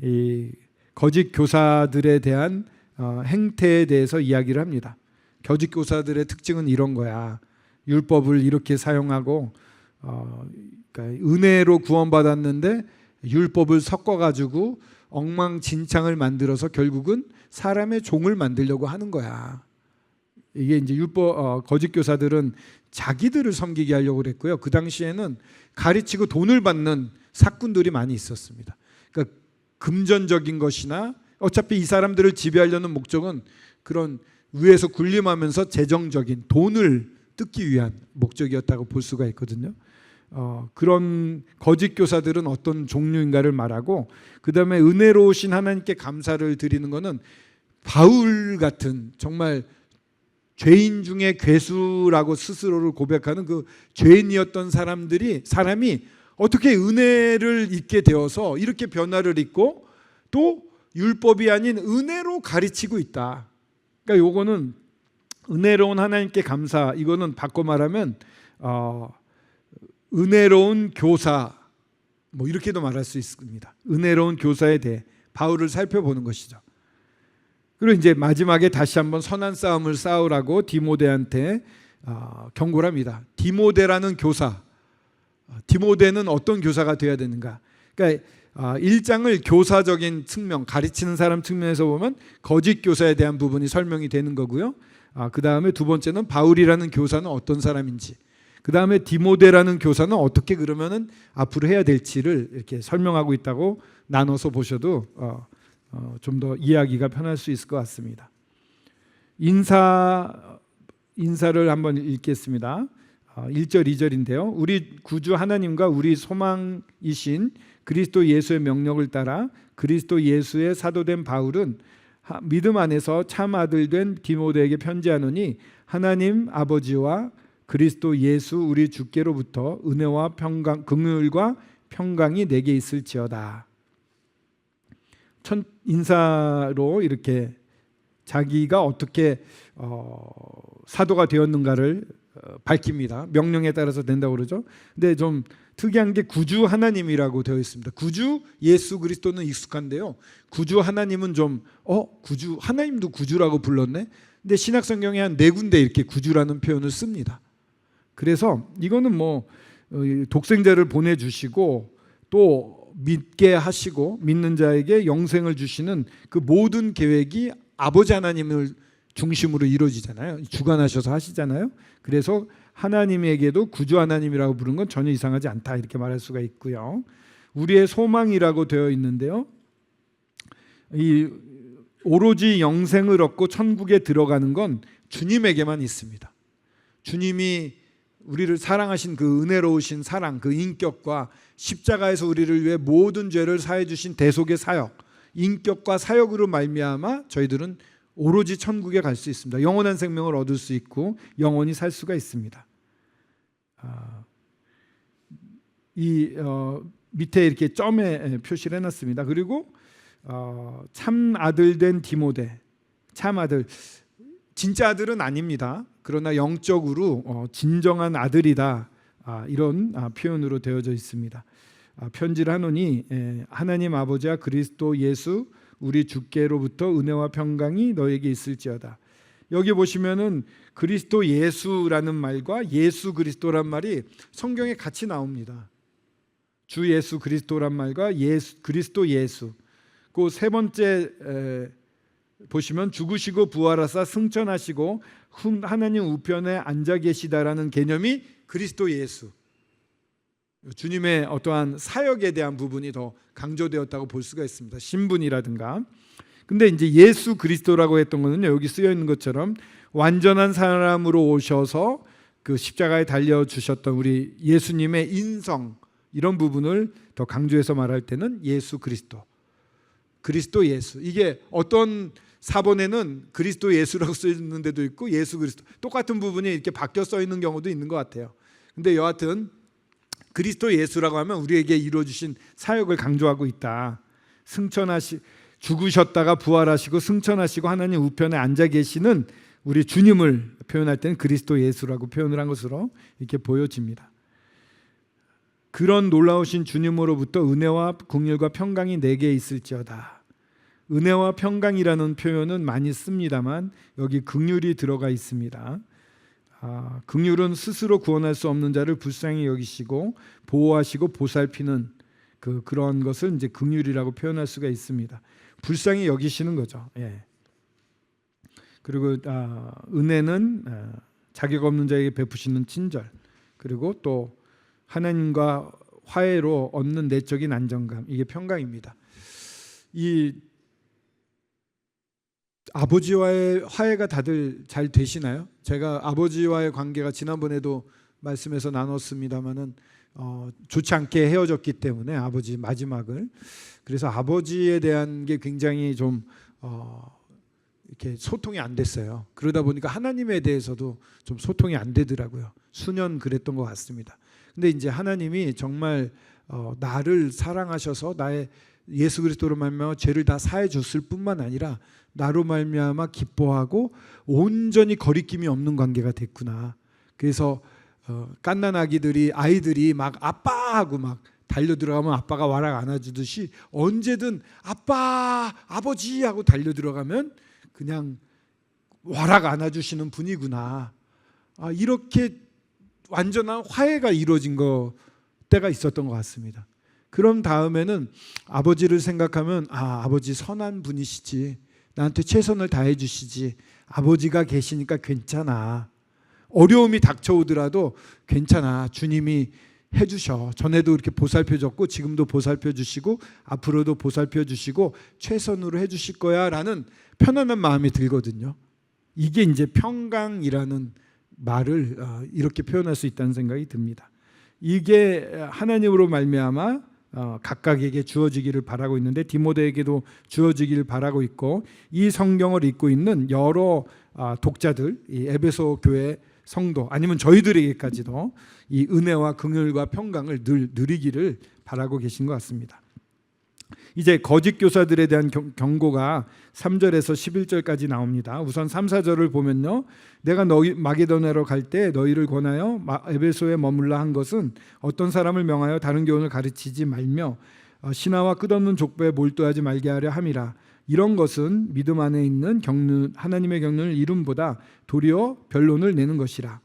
이 거짓 교사들에 대한 행태에 대해서 이야기를 합니다. 거짓 교사들의 특징은 이런 거야. 율법을 이렇게 사용하고 그러니까 은혜로 구원받았는데 율법을 섞어가지고 엉망진창을 만들어서 결국은 사람의 종을 만들려고 하는 거야. 이게 이제 거짓 교사들은 자기들을 섬기게 하려고 그랬고요. 그 당시에는 가르치고 돈을 받는 사꾼들이 많이 있었습니다. 그러니까 금전적인 것이나 어차피 이 사람들을 지배하려는 목적은 그런 위에서 군림하면서 재정적인 돈을 뜯기 위한 목적이었다고 볼 수가 있거든요. 그런 거짓 교사들은 어떤 종류인가를 말하고, 그 다음에 은혜로우신 하나님께 감사를 드리는 것은 바울 같은 정말 죄인 중에 괴수라고 스스로를 고백하는 그 죄인이었던 사람이 어떻게 은혜를 잊게 되어서 이렇게 변화를 입고 또 율법이 아닌 은혜로 가르치고 있다. 그러니까 요거는 은혜로운 하나님께 감사, 이거는 바꿔 말하면 은혜로운 교사, 뭐 이렇게도 말할 수 있습니다. 은혜로운 교사에 대해 바울을 살펴보는 것이죠. 그리고 이제 마지막에 다시 한번 선한 싸움을 싸우라고 디모데한테 경고를 합니다. 디모데라는 교사, 디모데는 어떤 교사가 되어야 되는가? 그러니까 1장을 교사적인 측면, 가르치는 사람 측면에서 보면 거짓 교사에 대한 부분이 설명이 되는 거고요. 그 다음에 두 번째는 바울이라는 교사는 어떤 사람인지, 그 다음에 디모데라는 교사는 어떻게 그러면은 앞으로 해야 될지를 이렇게 설명하고 있다고 나눠서 보셔도 좀 더 이해하기가 편할 수 있을 것 같습니다. 인사를 한번 읽겠습니다. 1절 2절인데요. 우리 구주 하나님과 우리 소망이신 그리스도 예수의 명령을 따라 그리스도 예수의 사도된 바울은 믿음 안에서 참 아들 된 디모데에게 편지하노니, 하나님 아버지와 그리스도 예수 우리 주께로부터 은혜와 평강, 긍휼과 평강이 내게 있을지어다. 첫 인사로 이렇게 자기가 어떻게 사도가 되었는가를 밝힙니다. 명령에 따라서 된다고 그러죠. 근데 좀 특이한 게 구주 하나님이라고 되어 있습니다. 구주 예수 그리스도는 익숙한데요. 구주 하나님은 좀 구주 하나님도 구주라고 불렀네. 근데 신약 성경에 한 4군데 이렇게 구주라는 표현을 씁니다. 그래서 이거는 뭐 독생자를 보내주시고 또 믿게 하시고 믿는 자에게 영생을 주시는 그 모든 계획이 아버지 하나님을 중심으로 이루어지잖아요. 주관하셔서 하시잖아요. 그래서 하나님에게도 구주 하나님이라고 부르는 건 전혀 이상하지 않다, 이렇게 말할 수가 있고요. 우리의 소망이라고 되어 있는데요. 이 오로지 영생을 얻고 천국에 들어가는 건 주님에게만 있습니다. 주님이 우리를 사랑하신 그 은혜로우신 사랑, 그 인격과 십자가에서 우리를 위해 모든 죄를 사해 주신 대속의 사역, 인격과 사역으로 말미암아 저희들은 오로지 천국에 갈 수 있습니다. 영원한 생명을 얻을 수 있고 영원히 살 수가 있습니다. 밑에 이렇게 점에 표시를 해놨습니다. 그리고 참 아들 된 디모데, 참 아들, 진짜 아들은 아닙니다. 그러나 영적으로 진정한 아들이다, 이런 표현으로 되어져 있습니다. 편지를 하노니 하나님 아버지와 그리스도 예수 우리 주께로부터 은혜와 평강이 너에게 있을지어다. 여기 보시면은 그리스도 예수라는 말과 예수 그리스도란 말이 성경에 같이 나옵니다. 주 예수 그리스도란 말과 그리스도 예수. 그 세 번째 보시면 죽으시고 부활하사 승천하시고 하나님 우편에 앉아 계시다라는 개념이 그리스도 예수. 주님의 어떠한 사역에 대한 부분이 더 강조되었다고 볼 수가 있습니다. 신분이라든가. 근데 이제 예수 그리스도라고 했던 거는 여기 쓰여 있는 것처럼 완전한 사람으로 오셔서 그 십자가에 달려 주셨던 우리 예수님의 인성, 이런 부분을 더 강조해서 말할 때는 예수 그리스도, 그리스도 예수. 이게 어떤 사본에는 그리스도 예수라고 써 있는 데도 있고 예수 그리스도, 똑같은 부분이 이렇게 바뀌어 써 있는 경우도 있는 것 같아요. 근데 여하튼 그리스도 예수라고 하면 우리에게 이루어주신 사역을 강조하고 있다. 죽으셨다가 부활하시고 승천하시고 하나님 우편에 앉아 계시는 우리 주님을 표현할 때는 그리스도 예수라고 표현을 한 것으로 이렇게 보여집니다. 그런 놀라우신 주님으로부터 은혜와 긍휼과 평강이 내게 있을지어다. 은혜와 평강이라는 표현은 많이 씁니다만 여기 긍휼이 들어가 있습니다. 긍휼은 스스로 구원할 수 없는 자를 불쌍히 여기시고 보호하시고 보살피는 그런 것을 이제 긍휼이라고 표현할 수가 있습니다. 불쌍히 여기시는 거죠. 예. 그리고 은혜는 자격 없는 자에게 베푸시는 친절, 그리고 또 하나님과 화해로 얻는 내적인 안정감, 이게 평강입니다. 이 아버지와의 화해가 다들 잘 되시나요? 제가 아버지와의 관계가 지난번에도 말씀에서 나눴습니다마는 좋지 않게 헤어졌기 때문에 아버지 마지막을, 그래서 아버지에 대한 게 굉장히 좀 이렇게 소통이 안 됐어요. 그러다 보니까 하나님에 대해서도 좀 소통이 안 되더라고요. 수년 그랬던 것 같습니다. 근데 이제 하나님이 정말 나를 사랑하셔서 나의 예수 그리스도로 말미암아 죄를 다 사해 줬을 뿐만 아니라 나로 말미암아 기뻐하고 온전히 거리낌이 없는 관계가 됐구나. 그래서 갓난 아이들이 막 아빠하고 막 달려 들어가면 아빠가 와락 안아주듯이 언제든 아빠, 아버지 하고 달려 들어가면 그냥 와락 안아주시는 분이구나. 이렇게 완전한 화해가 이루어진 때가 있었던 것 같습니다. 그럼 다음에는 아버지를 생각하면 아버지 선한 분이시지, 나한테 최선을 다해 주시지, 아버지가 계시니까 괜찮아, 어려움이 닥쳐오더라도 괜찮아, 주님이 해주셔, 전에도 이렇게 보살펴줬고 지금도 보살펴주시고 앞으로도 보살펴주시고 최선으로 해주실 거야 라는 편안한 마음이 들거든요. 이게 이제 평강이라는 말을 이렇게 표현할 수 있다는 생각이 듭니다. 이게 하나님으로 말미암아 각각에게 주어지기를 바라고 있는데 디모데에게도 주어지기를 바라고 있고, 이 성경을 읽고 있는 여러 독자들, 이 에베소 교회 성도 아니면 저희들에게까지도 이 은혜와 긍휼과 평강을 늘 누리기를 바라고 계신 것 같습니다. 이제 거짓 교사들에 대한 경고가 3절에서 11절까지 나옵니다. 우선 3, 4절을 보면요, 내가 마게도냐로 갈 때 너희를 권하여 에베소에 머물라 한 것은 어떤 사람을 명하여 다른 교훈을 가르치지 말며 신하와 끝없는 족보에 몰두하지 말게 하려 함이라. 이런 것은 믿음 안에 있는 하나님의 경륜을 이름보다 도리어 변론을 내는 것이라.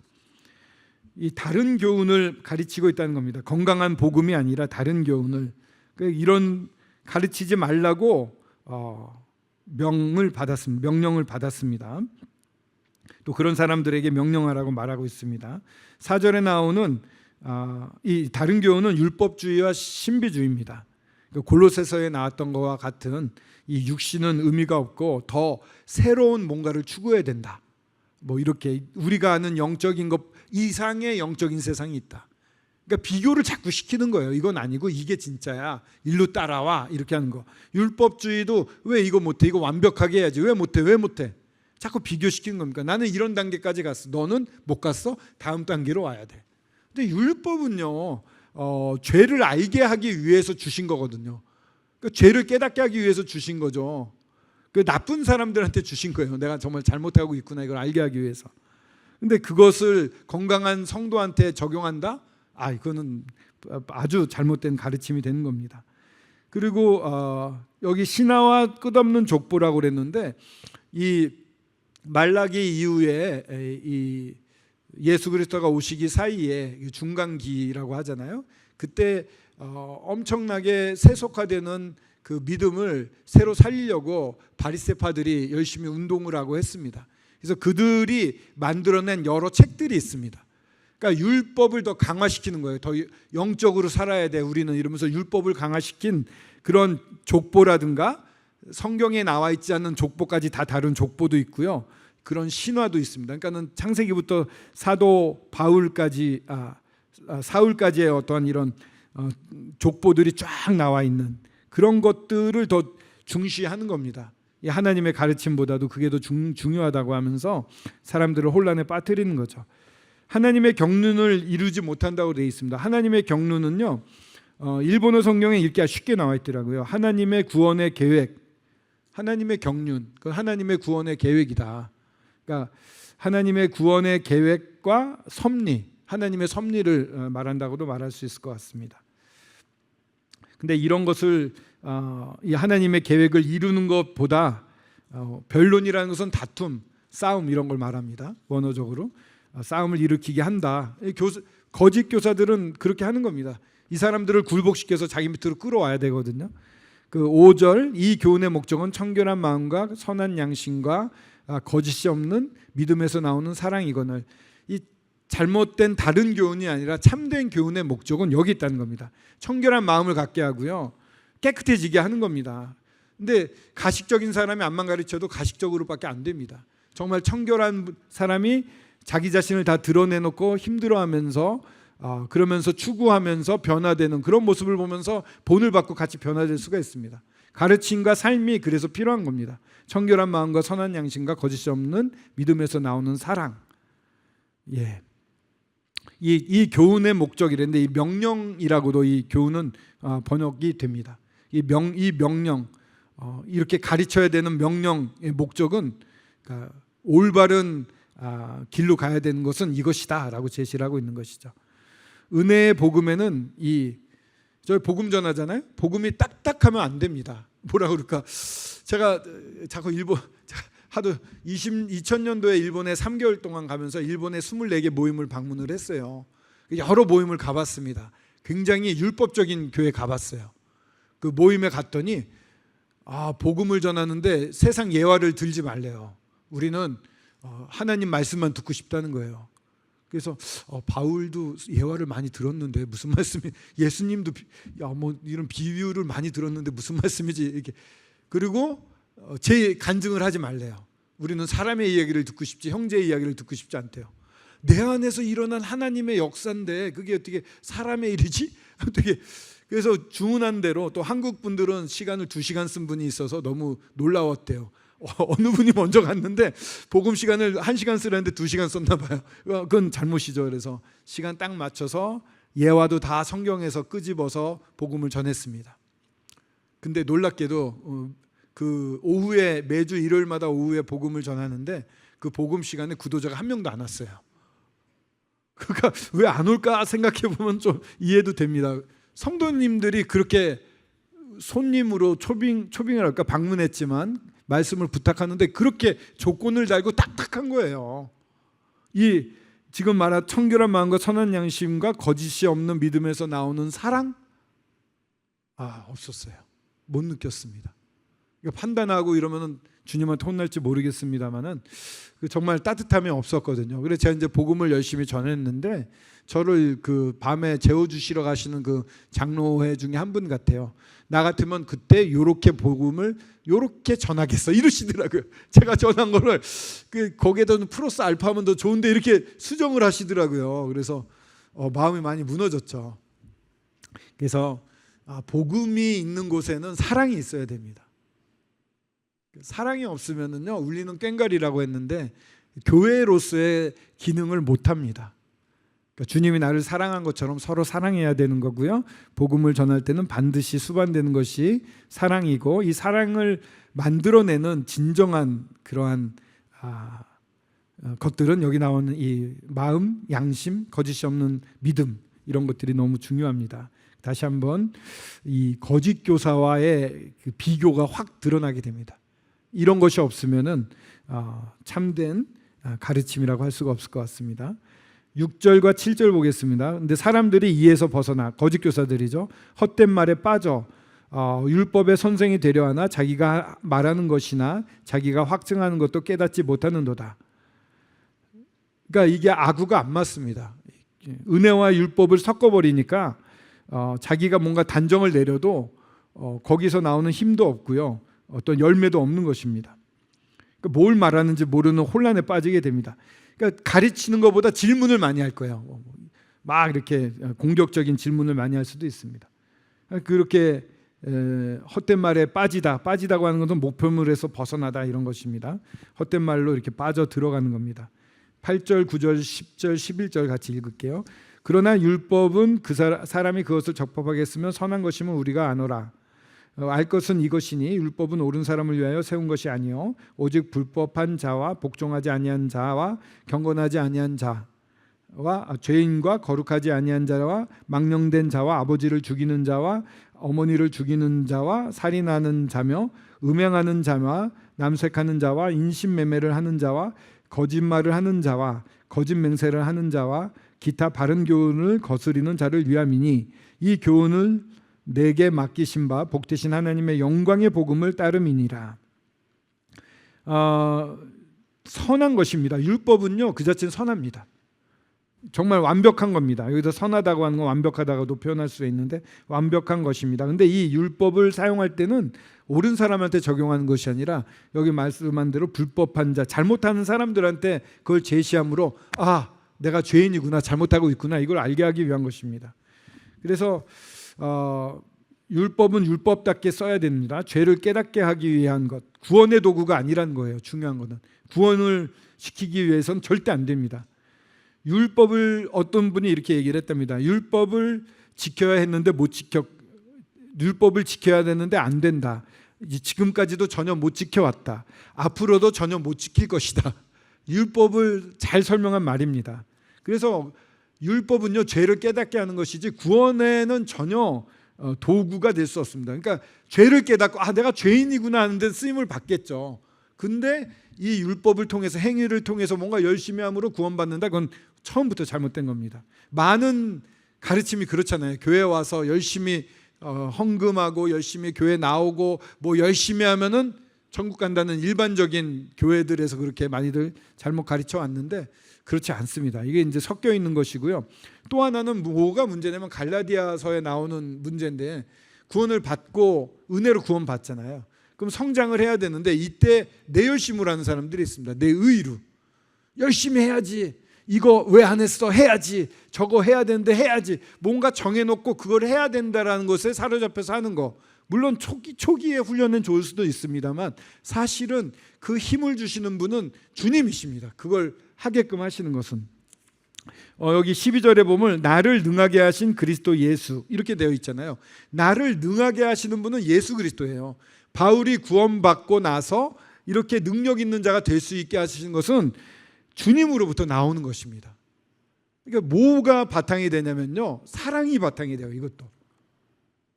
이 다른 교훈을 가르치고 있다는 겁니다. 건강한 복음이 아니라 다른 교훈을, 이런 가르치지 말라고 명령을 받았습니다. 또 그런 사람들에게 명령하라고 말하고 있습니다. 4절에 나오는 이 다른 교훈은 율법주의와 신비주의입니다. 골로새서에 나왔던 것과 같은 이 육신은 의미가 없고 더 새로운 뭔가를 추구해야 된다, 뭐 이렇게 우리가 아는 영적인 것 이상의 영적인 세상이 있다. 그러니까 비교를 자꾸 시키는 거예요. 이건 아니고 이게 진짜야. 일로 따라와. 이렇게 하는 거. 율법주의도 왜 이거 못해? 이거 완벽하게 해야지. 왜 못해? 왜 못해? 자꾸 비교시키는 겁니까? 나는 이런 단계까지 갔어. 너는 못 갔어? 다음 단계로 와야 돼. 근데 율법은요, 죄를 알게 하기 위해서 주신 거거든요. 그러니까 죄를 깨닫게 하기 위해서 주신 거죠. 그 나쁜 사람들한테 주신 거예요. 내가 정말 잘못하고 있구나 이걸 알게 하기 위해서. 근데 그것을 건강한 성도한테 적용한다? 이거는 아주 잘못된 가르침이 되는 겁니다. 그리고 여기 신하와 끝없는 족보라고 그랬는데 이 말라기 이후에 이 예수 그리스도가 오시기 사이에 중간기라고 하잖아요. 그때 엄청나게 세속화되는 그 믿음을 새로 살리려고 바리새파들이 열심히 운동을 하고 했습니다. 그래서 그들이 만들어낸 여러 책들이 있습니다. 그러니까 율법을 더 강화시키는 거예요. 더 영적으로 살아야 돼 우리는 이러면서 율법을 강화시킨 그런 족보라든가 성경에 나와 있지 않는 족보까지 다 다룬 족보도 있고요. 그런 신화도 있습니다. 그러니까는 창세기부터 사도 바울까지 사울까지의 어떠한 이런 족보들이 쫙 나와 있는 그런 것들을 더 중시하는 겁니다. 이 하나님의 가르침보다도 그게 더 중요하다고 하면서 사람들을 혼란에 빠뜨리는 거죠. 하나님의 경륜을 이루지 못한다고 되어 있습니다. 하나님의 경륜은요, 일본어 성경에 이렇게 쉽게 나와 있더라고요. 하나님의 구원의 계획, 하나님의 경륜, 그 하나님의 구원의 계획이다. 그러니까 하나님의 구원의 계획과 섭리, 하나님의 섭리를 말한다고도 말할 수 있을 것 같습니다. 근데 이런 것을 이 하나님의 계획을 이루는 것보다 변론이라는 것은 다툼, 싸움 이런 걸 말합니다. 원어적으로 싸움을 일으키게 한다. 거짓 교사들은 그렇게 하는 겁니다. 이 사람들을 굴복시켜서 자기 밑으로 끌어와야 되거든요. 그 5절 이 교훈의 목적은 청결한 마음과 선한 양심과 거짓이 없는 믿음에서 나오는 사랑이거늘. 이 잘못된 다른 교훈이 아니라 참된 교훈의 목적은 여기 있다는 겁니다. 청결한 마음을 갖게 하고요, 깨끗해지게 하는 겁니다. 근데 가식적인 사람이 암만 가르쳐도 가식적으로밖에 안 됩니다. 정말 청결한 사람이 자기 자신을 다 드러내놓고 힘들어하면서 그러면서 추구하면서 변화되는 그런 모습을 보면서 본을 받고 같이 변화될 수가 있습니다. 가르침과 삶이 그래서 필요한 겁니다. 청결한 마음과 선한 양심과 거짓이 없는 믿음에서 나오는 사랑. 예. 이 교훈의 목적이랬는데 이 명령이라고도 이 교훈은 번역이 됩니다. 이 명령, 이렇게 가르쳐야 되는 명령의 목적은 그러니까 올바른 길로 가야 되는 것은 이것이다라고 제시를 하고 있는 것이죠. 은혜의 복음에는 저희 복음 전하잖아요. 복음이 딱딱하면 안 됩니다. 뭐라 그럴까? 제가 자꾸 하도 2000년도에 일본에 3개월 동안 가면서 일본의 24개 모임을 방문을 했어요. 여러 모임을 가봤습니다. 굉장히 율법적인 교회 가봤어요. 그 모임에 갔더니 복음을 전하는데 세상 예화를 들지 말래요. 우리는 하나님 말씀만 듣고 싶다는 거예요. 그래서 바울도 예화를 많이 들었는데 무슨 말씀이, 예수님도 이런 비유를 많이 들었는데 무슨 말씀이지 이렇게. 그리고 제 간증을 하지 말래요. 우리는 사람의 이야기를 듣고 싶지 형제의 이야기를 듣고 싶지 않대요. 내 안에서 일어난 하나님의 역사인데 그게 어떻게 사람의 일이지? 어떻게. 그래서 주문한 대로, 또 한국 분들은 시간을 2시간 쓴 분이 있어서 너무 놀라웠대요. 어느 분이 먼저 갔는데 복음 시간을 1시간 쓰라는데 2시간 썼나 봐요. 그건 잘못이죠. 그래서 시간 딱 맞춰서 예화도 다 성경에서 끄집어서 복음을 전했습니다. 근데 놀랍게도 그 오후에 매주 일요일마다 오후에 복음을 전하는데 그 복음 시간에 구도자가 한 명도 안 왔어요. 그러니까 왜 안 올까 생각해 보면 좀 이해도 됩니다. 성도님들이 그렇게 손님으로 초빙을 할까 방문했지만 말씀을 부탁하는데 그렇게 조건을 달고 딱딱한 거예요. 이 지금 말한 청결한 마음과 선한 양심과 거짓이 없는 믿음에서 나오는 사랑 없었어요. 못 느꼈습니다. 판단하고 이러면은 주님한테 혼날지 모르겠습니다만은 정말 따뜻함이 없었거든요. 그래서 제가 이제 복음을 열심히 전했는데 저를 그 밤에 재워주시러 가시는 그 장로회 중에 한 분 같아요. 나 같으면 그때 요렇게 복음을 요렇게 전하겠어 이러시더라고요. 제가 전한 거를 거기에다 플러스 알파 하면 더 좋은데 이렇게 수정을 하시더라고요. 그래서 마음이 많이 무너졌죠. 그래서 복음이 있는 곳에는 사랑이 있어야 됩니다. 사랑이 없으면은요, 울리는 꽹과리라고 했는데 교회로서의 기능을 못 합니다. 그러니까 주님이 나를 사랑한 것처럼 서로 사랑해야 되는 거고요. 복음을 전할 때는 반드시 수반되는 것이 사랑이고, 이 사랑을 만들어내는 진정한 그러한 것들은 여기 나오는 이 마음, 양심, 거짓이 없는 믿음, 이런 것들이 너무 중요합니다. 다시 한번 이 거짓 교사와의 그 비교가 확 드러나게 됩니다. 이런 것이 없으면은 참된 가르침이라고 할 수가 없을 것 같습니다. 6절과 7절 보겠습니다. 근데 사람들이 이에서 벗어나, 거짓 교사들이죠, 헛된 말에 빠져 율법의 선생이 되려 하나 자기가 말하는 것이나 자기가 확증하는 것도 깨닫지 못하는도다. 그러니까 이게 아구가 안 맞습니다. 은혜와 율법을 섞어버리니까 자기가 뭔가 단정을 내려도 거기서 나오는 힘도 없고요, 어떤 열매도 없는 것입니다. 그러니까 뭘 말하는지 모르는 혼란에 빠지게 됩니다. 그러니까 가르치는 것보다 질문을 많이 할 거예요. 막 이렇게 공격적인 질문을 많이 할 수도 있습니다. 그렇게 헛된 말에 빠지다고 하는 것은 목표물에서 벗어나다, 이런 것입니다. 헛된 말로 이렇게 빠져 들어가는 겁니다. 8절, 9절, 10절, 11절 같이 읽을게요. 그러나 율법은 그 사람이 그것을 적법하게 했으면 선한 것이면 우리가 아노라. 알 것은 이것이니 율법은 옳은 사람을 위하여 세운 것이 아니요 오직 불법한 자와 복종하지 아니한 자와 경건하지 아니한 자와 죄인과 거룩하지 아니한 자와 망령된 자와 아버지를 죽이는 자와 어머니를 죽이는 자와 살인하는 자며 음행하는 자와 남색하는 자와 인신매매를 하는 자와 거짓말을 하는 자와 거짓 맹세를 하는 자와 기타 바른 교훈을 거스리는 자를 위함이니 이 교훈을 내게 맡기신 바 복되신 하나님의 영광의 복음을 따름이니라. 선한 것입니다. 율법은요, 그 자체는 선합니다. 정말 완벽한 겁니다. 여기서 선하다고 하는 건 완벽하다고도 표현할 수 있는데 완벽한 것입니다. 근데 이 율법을 사용할 때는 옳은 사람한테 적용하는 것이 아니라 여기 말씀한 대로 불법한 자, 잘못하는 사람들한테 그걸 제시함으로 내가 죄인이구나, 잘못하고 있구나, 이걸 알게 하기 위한 것입니다. 그래서 율법은 율법답게 써야 됩니다. 죄를 깨닫게 하기 위한 것, 구원의 도구가 아니라는 거예요. 중요한 것은 구원을 시키기 위해서는 절대 안 됩니다. 율법을 어떤 분이 이렇게 얘기를 했답니다. 율법을 지켜야 했는데 율법을 지켜야 되는데 안 된다. 지금까지도 전혀 못 지켜왔다. 앞으로도 전혀 못 지킬 것이다. 율법을 잘 설명한 말입니다. 그래서 율법은요, 죄를 깨닫게 하는 것이지 구원에는 전혀 도구가 될 수 없습니다. 그러니까 죄를 깨닫고 내가 죄인이구나 하는데 쓰임을 받겠죠. 근데 이 율법을 통해서, 행위를 통해서 뭔가 열심히 함으로 구원받는다, 그건 처음부터 잘못된 겁니다. 많은 가르침이 그렇잖아요. 교회 와서 열심히 헌금하고 열심히 교회 나오고 뭐 열심히 하면은 천국 간다는 일반적인 교회들에서 그렇게 많이들 잘못 가르쳐 왔는데 그렇지 않습니다. 이게 이제 섞여 있는 것이고요. 또 하나는 뭐가 문제냐면 갈라디아서에 나오는 문제인데, 구원을 받고 은혜로 구원받잖아요. 그럼 성장을 해야 되는데 이때 내 열심으로 하는 사람들이 있습니다. 내 의로 열심히 해야지, 이거 왜 안 했어, 해야지, 저거 해야 되는데 해야지, 뭔가 정해놓고 그걸 해야 된다라는 것에 사로잡혀서 하는 거. 물론 초기의 훈련은 좋을 수도 있습니다만 사실은 그 힘을 주시는 분은 주님이십니다. 그걸 하게끔 하시는 것은 여기 12절에 보면 나를 능하게 하신 그리스도 예수, 이렇게 되어 있잖아요. 나를 능하게 하시는 분은 예수 그리스도예요. 바울이 구원받고 나서 이렇게 능력 있는 자가 될 수 있게 하시는 것은 주님으로부터 나오는 것입니다. 그러니까 뭐가 바탕이 되냐면요, 사랑이 바탕이 돼요. 이것도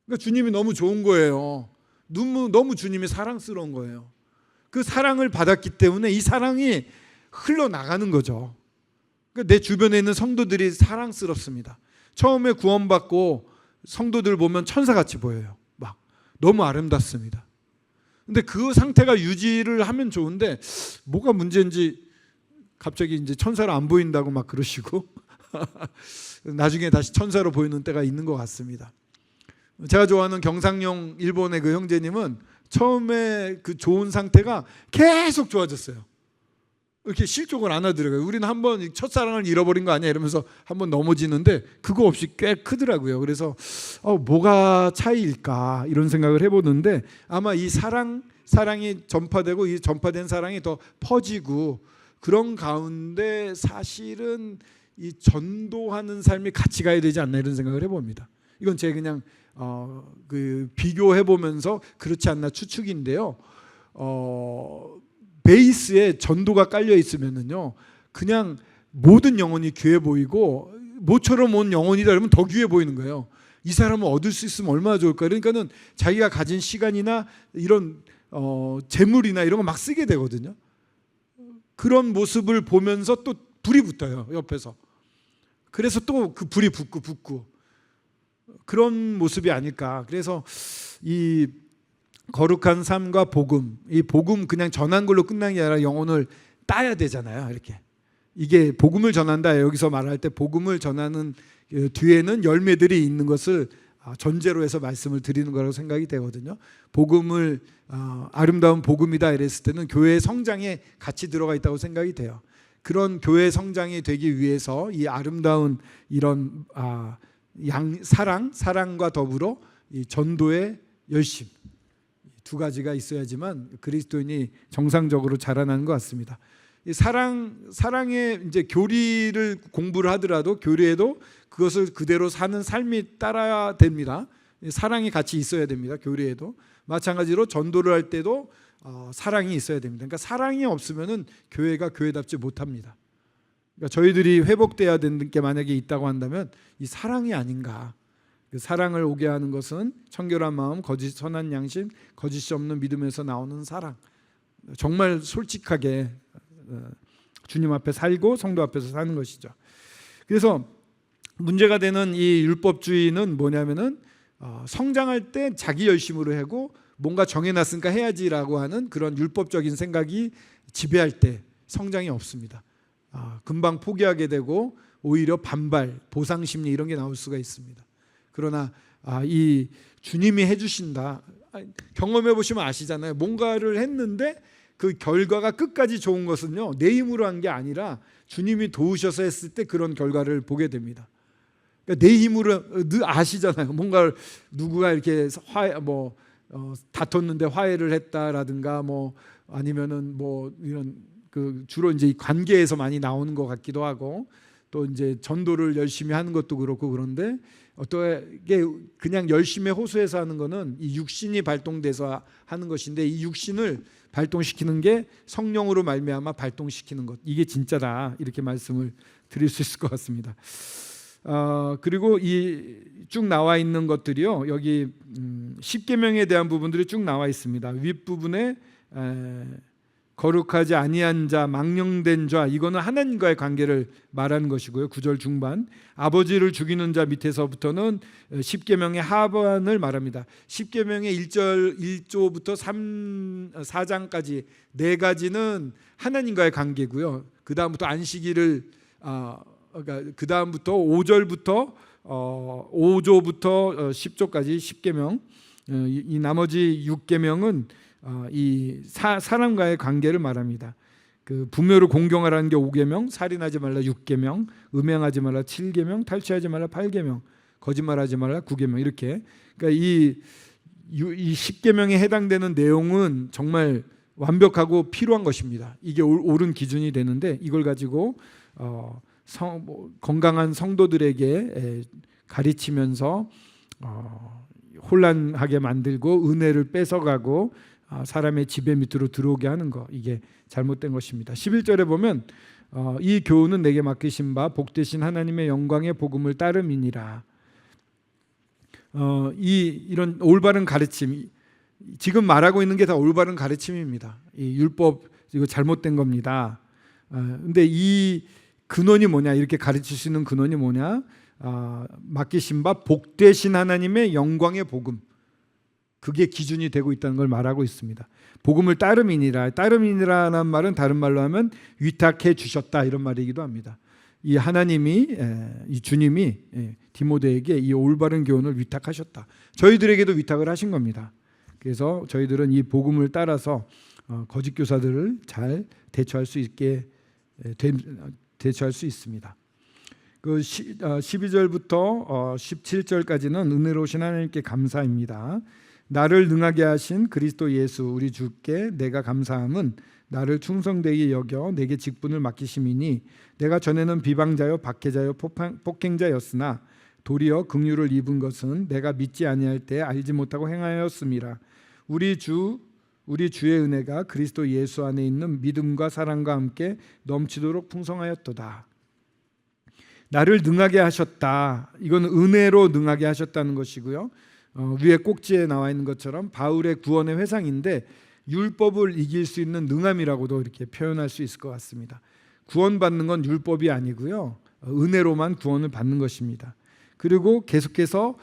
그러니까 주님이 너무 좋은 거예요. 너무 주님이 사랑스러운 거예요. 그 사랑을 받았기 때문에 이 사랑이 흘러나가는 거죠. 그러니까 내 주변에 있는 성도들이 사랑스럽습니다. 처음에 구원받고 성도들 보면 천사같이 보여요. 막 너무 아름답습니다. 근데 그 상태가 유지를 하면 좋은데 뭐가 문제인지 갑자기 이제 천사로 안 보인다고 막 그러시고 나중에 다시 천사로 보이는 때가 있는 것 같습니다. 제가 좋아하는 경상용 일본의 그 형제님은 처음에 그 좋은 상태가 계속 좋아졌어요. 이렇게 실족을 안 하더라고요. 우리는 한번 첫사랑을 잃어버린 거 아니야 이러면서 한번 넘어지는데 그거 없이 꽤 크더라고요. 그래서 뭐가 차이일까 이런 생각을 해보는데 아마 이 사랑이 전파되고 이 전파된 사랑이 더 퍼지고 그런 가운데 사실은 이 전도하는 삶이 같이 가야 되지 않나 이런 생각을 해봅니다. 이건 제 그냥 그 비교해 보면서 그렇지 않나 추측인데요. 베이스에 전도가 깔려 있으면은요, 그냥 모든 영혼이 귀해 보이고 모처럼 온 영혼이다 그러면 더 귀해 보이는 거예요. 이 사람을 얻을 수 있으면 얼마나 좋을까. 그러니까는 자기가 가진 시간이나 이런 재물이나 이런 거 막 쓰게 되거든요. 그런 모습을 보면서 또 불이 붙어요, 옆에서. 그래서 또 그 불이 붙고 그런 모습이 아닐까. 그래서 이 거룩한 삶과 복음, 이 복음 그냥 전한 걸로 끝난 게 아니라 영혼을 따야 되잖아요. 이렇게 이게 복음을 전한다. 여기서 말할 때 복음을 전하는 뒤에는 열매들이 있는 것을 전제로 해서 말씀을 드리는 거라고 생각이 되거든요. 복음을 아름다운 복음이다 이랬을 때는 교회의 성장에 같이 들어가 있다고 생각이 돼요. 그런 교회 성장이 되기 위해서 이 아름다운 이런 사랑과 더불어 이 전도의 열심 두 가지가 있어야지만 그리스도인이 정상적으로 자라나는 것 같습니다. 이 사랑의 이제 교리를 공부를 하더라도 교리에도 그것을 그대로 사는 삶이 따라야 됩니다. 사랑이 같이 있어야 됩니다. 교리에도 마찬가지로 전도를 할 때도 사랑이 있어야 됩니다. 그러니까 사랑이 없으면은 교회가 교회답지 못합니다. 그러니까 저희들이 회복돼야 되는 게 만약에 있다고 한다면 이 사랑이 아닌가. 그 사랑을 오게 하는 것은 청결한 마음, 거짓 선한 양심, 거짓이 없는 믿음에서 나오는 사랑. 정말 솔직하게 주님 앞에 살고 성도 앞에서 사는 것이죠. 그래서 문제가 되는 이 율법주의는 뭐냐면은 성장할 때 자기 열심으로 하고 뭔가 정해놨으니까 해야지라고 하는 그런 율법적인 생각이 지배할 때 성장이 없습니다. 금방 포기하게 되고 오히려 반발, 보상심리 이런 게 나올 수가 있습니다. 그러나 이 주님이 해주신다. 경험해 보시면 아시잖아요. 뭔가를 했는데 그 결과가 끝까지 좋은 것은요, 내 힘으로 한 게 아니라 주님이 도우셔서 했을 때 그런 결과를 보게 됩니다. 그러니까 내 힘으로 아시잖아요. 뭔가 누구가 이렇게 다퉜는데 화해를 했다라든가 아니면은 이런 그 주로 이제 관계에서 많이 나오는 것 같기도 하고 또 이제 전도를 열심히 하는 것도 그렇고 그런데 어떻게 그냥 열심히 호소해서 하는 거는 이 육신이 발동돼서 하는 것인데 이 육신을 발동시키는 게 성령으로 말미암아 발동시키는 것 이게 진짜다 이렇게 말씀을 드릴 수 있을 것 같습니다. 그리고 이 쭉 나와 있는 것들이요 여기 십계명에 대한 부분들이 쭉 나와 있습니다. 윗부분에 거룩하지 아니한 자, 망령된 자 이거는 하나님과의 관계를 말하는 것이고요. 9절 중반 아버지를 죽이는 자 밑에서부터는 십계명의 하반을 말합니다. 십계명의 1조부터 4장까지 네 가지는 하나님과의 관계고요. 그 다음부터 안식일을 그러니까 그 다음부터 5조부터 10조까지 십계명 이 나머지 6계명은 이 사람과의 관계를 말합니다. 그 부모를 공경하라는 게 5계명, 살인하지 말라 6계명, 음행하지 말라 7계명, 탈취하지 말라 8계명, 거짓말하지 말라 9계명 이렇게. 그러니까 이 10계명에 해당되는 내용은 정말 완벽하고 필요한 것입니다. 이게 옳은 기준이 되는데 이걸 가지고 건강한 성도들에게 가르치면서 혼란하게 만들고 은혜를 뺏어가고 사람의 지배 밑으로 들어오게 하는 거 이게 잘못된 것입니다. 11절에 보면 이 교훈은 내게 맡기신 바 복되신 하나님의 영광의 복음을 따름이니라. 이런 올바른 가르침 지금 말하고 있는 게 다 올바른 가르침입니다. 이 율법 이거 잘못된 겁니다. 근데 이 근원이 뭐냐 이렇게 가르칠 수 있는 근원이 뭐냐 맡기신 바 복되신 하나님의 영광의 복음 그게 기준이 되고 있다는 걸 말하고 있습니다. 복음을 따름이니라는 말은 다른 말로 하면 위탁해 주셨다 이런 말이기도 합니다. 이 하나님이 이 주님이 디모데에게 이 올바른 교훈을 위탁하셨다. 저희들에게도 위탁을 하신 겁니다. 그래서 저희들은 이 복음을 따라서 거짓 교사들을 잘 대처할 수 있습니다. 그 12절부터 17절까지는 은혜로우신 하나님께 감사입니다. 나를 능하게 하신 그리스도 예수 우리 주께 내가 감사함은 나를 충성되게 여겨 내게 직분을 맡기심이니 내가 전에는 비방자요 박해자요 폭행자였으나 도리어 긍휼을 입은 것은 내가 믿지 아니할 때 알지 못하고 행하였음이라. 우리 주의 은혜가 그리스도 예수 안에 있는 믿음과 사랑과 함께 넘치도록 풍성하였도다. 나를 능하게 하셨다. 이건 은혜로 능하게 하셨다는 것이고요. 위에 꼭지에 나와 있는 것처럼 바울의 구원의 회상인데 율법을 이길 수 있는 능함이라고도 이렇게 표현할 수 있을 것 같습니다. 구원받는 건 율법이 아니고요. 은혜로만 구원을 받는 것입니다. 그리고 계속해서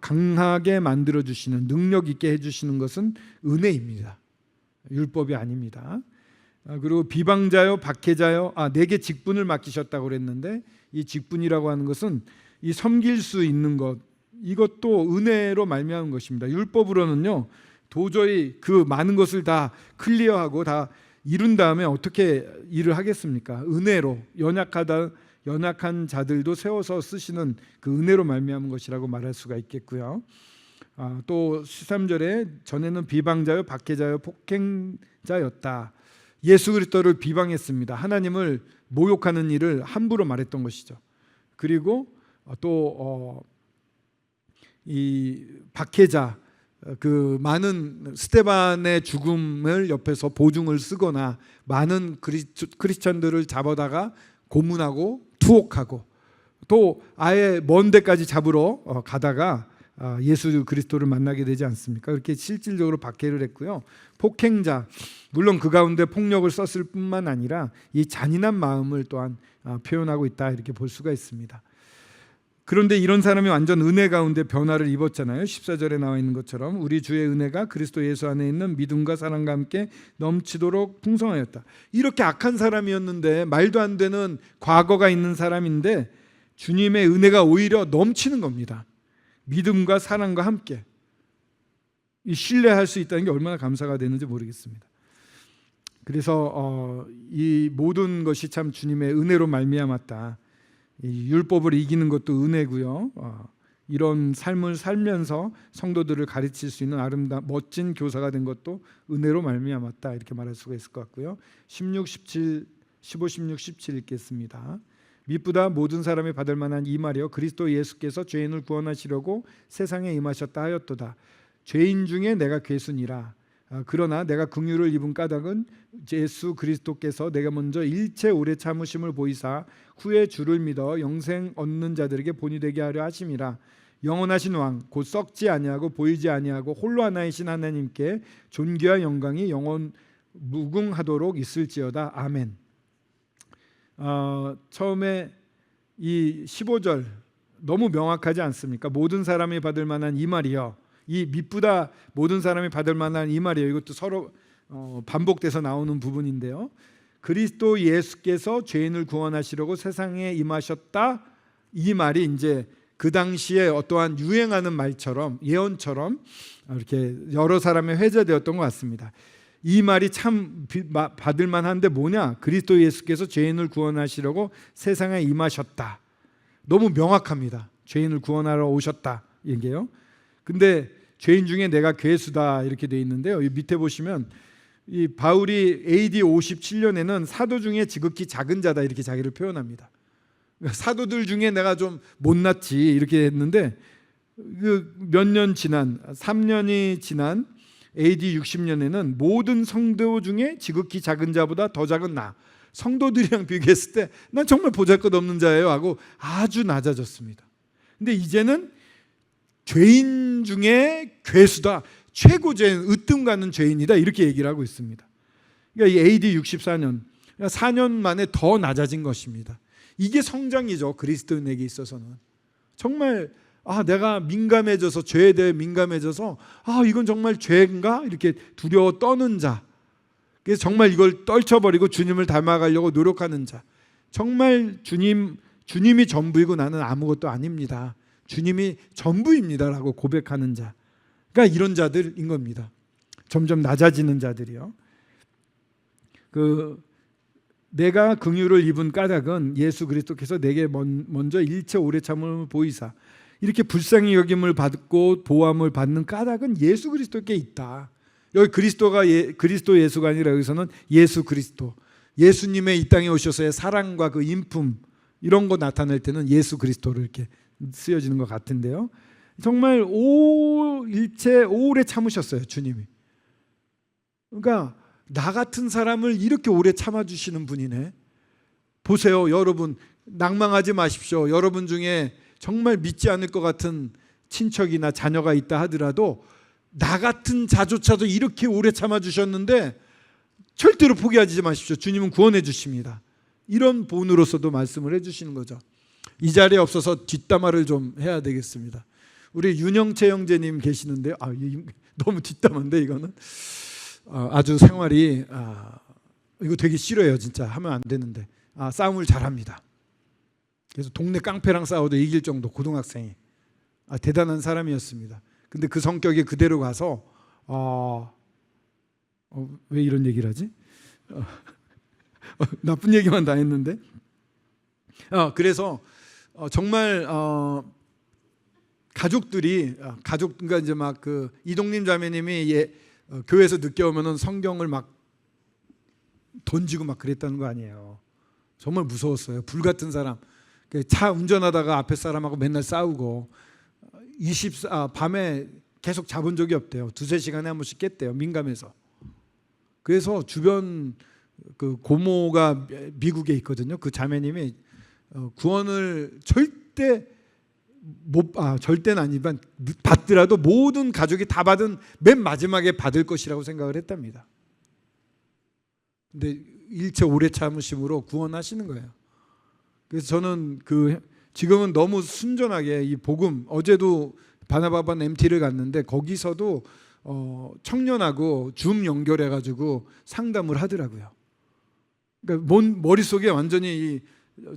강하게 만들어주시는 능력 있게 해주시는 것은 은혜입니다. 율법이 아닙니다. 그리고 비방자요 박해자요 내게 직분을 맡기셨다고 그랬는데 이 직분이라고 하는 것은 이 섬길 수 있는 것 이것도 은혜로 말미암은 것입니다. 율법으로는요 도저히 그 많은 것을 다 클리어하고 다 이룬 다음에 어떻게 일을 하겠습니까? 은혜로 연약한 자들도 세워서 쓰시는 그 은혜로 말미암은 것이라고 말할 수가 있겠고요. 또 13절에 전에는 비방자요 박해자요 폭행자였다. 예수 그리스도를 비방했습니다. 하나님을 모욕하는 일을 함부로 말했던 것이죠. 그리고 또 이 박해자 그 많은 스데반의 죽음을 옆에서 보증을 쓰거나 많은 크리스천들을 잡아다가 고문하고 투옥하고 또 아예 먼 데까지 잡으러 가다가 예수 그리스도를 만나게 되지 않습니까? 그렇게 실질적으로 박해를 했고요. 폭행자 물론 그 가운데 폭력을 썼을 뿐만 아니라 이 잔인한 마음을 또한 표현하고 있다 이렇게 볼 수가 있습니다. 그런데 이런 사람이 완전 은혜 가운데 변화를 입었잖아요. 14절에 나와 있는 것처럼 우리 주의 은혜가 그리스도 예수 안에 있는 믿음과 사랑과 함께 넘치도록 풍성하였다. 이렇게 악한 사람이었는데 말도 안 되는 과거가 있는 사람인데 주님의 은혜가 오히려 넘치는 겁니다. 믿음과 사랑과 함께 이 신뢰할 수 있다는 게 얼마나 감사가 되는지 모르겠습니다. 그래서 이 모든 것이 참 주님의 은혜로 말미암았다. 이 율법을 이기는 것도 은혜고요. 이런 삶을 살면서 성도들을 가르칠 수 있는 멋진 교사가 된 것도 은혜로 말미암았다 이렇게 말할 수가 있을 것 같고요. 15, 16, 17 읽겠습니다. 미쁘다 모든 사람이 받을 만한 이 말이여 그리스도 예수께서 죄인을 구원하시려고 세상에 임하셨다 하였도다. 죄인 중에 내가 괴순이라. 그러나 내가 긍휼을 입은 까닭은 예수 그리스도께서 내가 먼저 일체 오래 참으심을 보이사 후에 주를 믿어 영생 얻는 자들에게 본이 되게 하려 하심이라. 영원하신 왕 곧 썩지 아니하고 보이지 아니하고 홀로 하나이신 하나님께 존귀와 영광이 영원 무궁하도록 있을지어다. 아멘. 처음에 이 15절 너무 명확하지 않습니까? 모든 사람이 받을 만한 이 말이요. 이 미쁘다 모든 사람이 받을 만한 이 말이에요. 이것도 서로 반복돼서 나오는 부분인데요. 그리스도 예수께서 죄인을 구원하시려고 세상에 임하셨다. 이 말이 이제 그 당시에 어떠한 유행하는 말처럼 예언처럼 이렇게 여러 사람의 회자되었던 것 같습니다. 이 말이 참 받을 만한데 뭐냐? 그리스도 예수께서 죄인을 구원하시려고 세상에 임하셨다. 너무 명확합니다. 죄인을 구원하러 오셨다 이게요. 근데 죄인 중에 내가 괴수다 이렇게 돼 있는데요. 이 밑에 보시면 이 바울이 AD 57년에는 사도 중에 지극히 작은 자다 이렇게 자기를 표현합니다. 사도들 중에 내가 좀 못났지 이렇게 했는데 그 몇 년 지난 3년이 지난 AD 60년에는 모든 성도 중에 지극히 작은 자보다 더 작은 나 성도들이랑 비교했을 때 난 정말 보잘것없는 자예요 하고 아주 낮아졌습니다. 근데 이제는 죄인 중에 괴수다, 최고 죄인, 으뜸 가는 죄인이다 이렇게 얘기를 하고 있습니다. 그러니까 이 AD 64년 4년 만에 더 낮아진 것입니다. 이게 성장이죠. 그리스도인에게 있어서는 정말 내가 민감해져서, 죄에 대해 민감해져서 이건 정말 죄인가? 이렇게 두려워 떠는 자, 그래서 정말 이걸 떨쳐버리고 주님을 닮아가려고 노력하는 자, 정말 주님이 전부이고 나는 아무것도 아닙니다, 주님이 전부입니다라고 고백하는 자, 그러니까 이런 자들인 겁니다. 점점 낮아지는 자들이요. 내가 긍휼을 입은 까닭은 예수 그리스도께서 내게 먼저 일체 오래 참음을 보이사, 이렇게 불쌍히 여김을 받고 보함을 받는 까닭은 예수 그리스도께 있다. 여기 그리스도가 그리스도 예수가 아니라 여기서는 예수 그리스도, 예수님의 이 땅에 오셔서의 사랑과 그 인품, 이런 거 나타낼 때는 예수 그리스도를 이렇게 쓰여지는 것 같은데요. 정말 일체 오래 참으셨어요, 주님이. 그러니까 나 같은 사람을 이렇게 오래 참아주시는 분이네. 보세요, 여러분, 낭망하지 마십시오. 여러분 중에 정말 믿지 않을 것 같은 친척이나 자녀가 있다 하더라도 나 같은 자조차도 이렇게 오래 참아주셨는데 절대로 포기하지 마십시오. 주님은 구원해 주십니다. 이런 본으로서도 말씀을 해주시는 거죠. 이 자리에 없어서 뒷담화를 좀 해야 되겠습니다. 우리 윤영채 형제님 계시는데요. 너무 뒷담화인데 이거는 아주 생활이 이거 되게 싫어요. 진짜 하면 안 되는데 싸움을 잘합니다. 그래서 동네 깡패랑 싸워도 이길 정도 고등학생이 대단한 사람이었습니다. 근데 그 성격이 그대로 가서 왜 이런 얘기를 하지? 나쁜 얘기만 다 했는데 그래서 정말 가족들이 그러니까 이제 막 이동림 자매님이 교회에서 늦게 오면은 성경을 막 던지고 막 그랬다는 거 아니에요. 정말 무서웠어요. 불 같은 사람. 차 운전하다가 앞에 사람하고 맨날 싸우고 밤에 계속 자본 적이 없대요. 2-3시간에 한 번씩 깼대요, 민감해서. 그래서 주변 고모가 미국에 있거든요. 그 자매님이 구원을 절대는 아니지만 받더라도 모든 가족이 다 받은 맨 마지막에 받을 것이라고 생각을 했답니다. 근데 일체 오래 참으심으로 구원하시는 거예요. 그래서 저는 지금은 너무 순전하게 이 복음, 어제도 바나바반 MT를 갔는데 거기서도 청년하고 줌 연결해가지고 상담을 하더라고요. 그러니까 머릿속에 완전히 이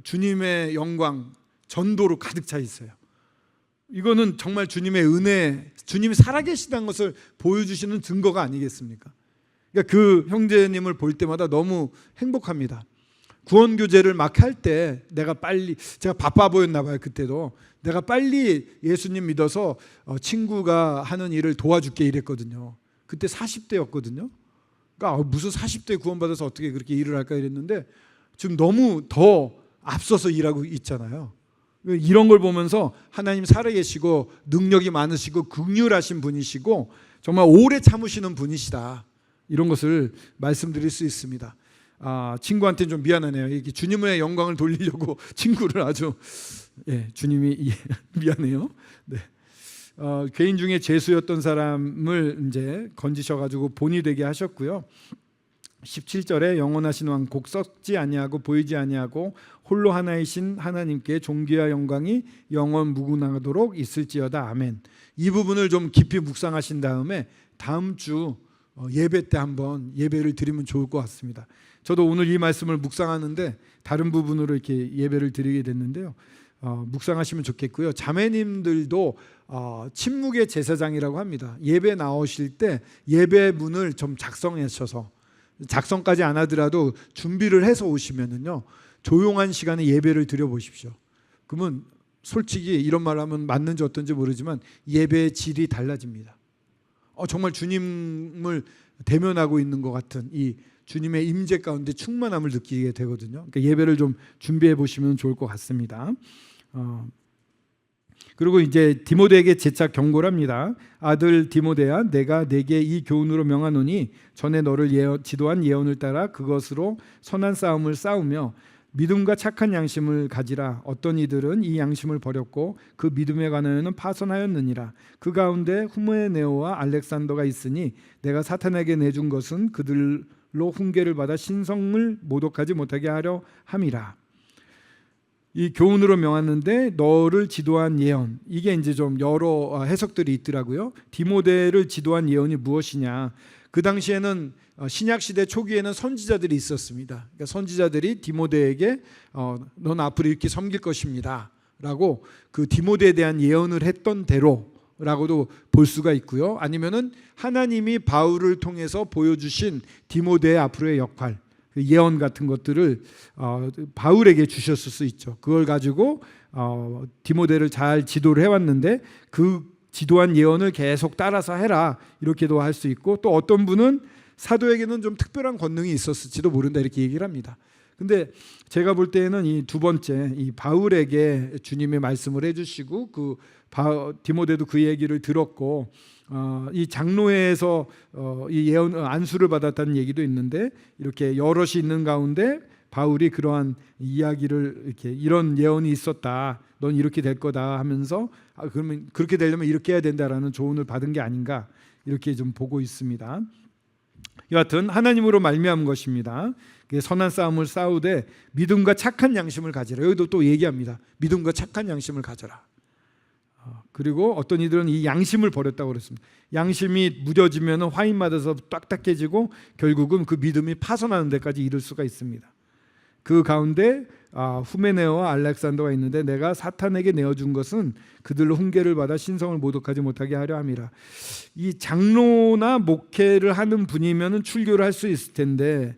주님의 영광, 전도로 가득 차 있어요. 이거는 정말 주님의 은혜, 주님이 살아계시다는 것을 보여주시는 증거가 아니겠습니까? 그러니까 그 형제님을 볼 때마다 너무 행복합니다. 구원교제를 막 할 때 제가 바빠 보였나 봐요. 그때도 내가 빨리 예수님 믿어서 친구가 하는 일을 도와줄게 이랬거든요. 그때 40대였거든요. 그러니까 무슨 40대 구원받아서 어떻게 그렇게 일을 할까 이랬는데 지금 너무 더 앞서서 일하고 있잖아요. 이런 걸 보면서 하나님 살아계시고 능력이 많으시고 긍휼하신 분이시고 정말 오래 참으시는 분이시다, 이런 것을 말씀드릴 수 있습니다. 친구한테는 좀 미안하네요. 이렇게 주님의 영광을 돌리려고 친구를 아주 주님이 미안해요. 네. 개인 중에 죄수였던 사람을 이제 건지셔가지고 본이 되게 하셨고요. 17절에 영원하신 왕 곡 썩지 아니하고 보이지 아니하고 홀로 하나이신 하나님께 존귀와 영광이 영원 무궁하도록 있을지어다. 아멘. 이 부분을 좀 깊이 묵상하신 다음에 다음 주 예배 때 한번 예배를 드리면 좋을 것 같습니다. 저도 오늘 이 말씀을 묵상하는데 다른 부분으로 이렇게 예배를 드리게 됐는데요. 묵상하시면 좋겠고요. 자매님들도 침묵의 제사장이라고 합니다. 예배 나오실 때 예배문을 좀 작성하셔서, 작성까지 안 하더라도 준비를 해서 오시면은요, 조용한 시간에 예배를 드려 보십시오. 그러면 솔직히 이런 말 하면 맞는지 어떤지 모르지만 예배의 질이 달라집니다. 정말 주님을 대면하고 있는 것 같은 이 주님의 임재 가운데 충만함을 느끼게 되거든요. 그러니까 예배를 좀 준비해 보시면 좋을 것 같습니다. 그리고 이제 디모데에게 재차 경고를 합니다. 아들 디모데야, 내가 내게 이 교훈으로 명하노니 전에 너를 지도한 예언을 따라 그것으로 선한 싸움을 싸우며 믿음과 착한 양심을 가지라. 어떤 이들은 이 양심을 버렸고 그 믿음에 관하여는 파선하였느니라. 그 가운데 후메네오와 알렉산더가 있으니 내가 사탄에게 내준 것은 그들로 훈계를 받아 신성을 모독하지 못하게 하려 함이라. 이 교훈으로 명하는데 너를 지도한 예언, 이게 이제 좀 여러 해석들이 있더라고요. 디모데를 지도한 예언이 무엇이냐? 그 당시에는 신약 시대 초기에는 선지자들이 있었습니다. 그러니까 선지자들이 디모데에게 넌 앞으로 이렇게 섬길 것입니다라고 그 디모데에 대한 예언을 했던 대로라고도 볼 수가 있고요. 아니면은 하나님이 바울을 통해서 보여주신 디모데의 앞으로의 역할, 예언 같은 것들을 바울에게 주셨을 수 있죠. 그걸 가지고 디모데를 잘 지도를 해왔는데 그 지도한 예언을 계속 따라서 해라, 이렇게도 할 수 있고, 또 어떤 분은 사도에게는 좀 특별한 권능이 있었을지도 모른다, 이렇게 얘기를 합니다. 근데 제가 볼 때에는 이 두 번째, 이 바울에게 주님의 말씀을 해주시고 그 디모데도 그 얘기를 들었고, 이 장로회에서 이 예언 안수를 받았다는 얘기도 있는데, 이렇게 여럿이 있는 가운데 바울이 그러한 이야기를 이렇게 이런 예언이 있었다, 넌 이렇게 될 거다 하면서 그러면 그렇게 되려면 이렇게 해야 된다라는 조언을 받은 게 아닌가, 이렇게 좀 보고 있습니다. 여하튼 하나님으로 말미암은 것입니다. 선한 싸움을 싸우되 믿음과 착한 양심을 가지라. 여기도 또 얘기합니다. 믿음과 착한 양심을 가져라. 그리고 어떤 이들은 이 양심을 버렸다고 그랬습니다. 양심이 무뎌지면 화인 맞아서 딱딱해지고 결국은 그 믿음이 파손하는 데까지 이를 수가 있습니다. 그 가운데 후메네오와 알렉산더가 있는데 내가 사탄에게 내어준 것은 그들로 훈계를 받아 신성을 모독하지 못하게 하려 함이라. 이 장로나 목회를 하는 분이면 출교를 할 수 있을 텐데,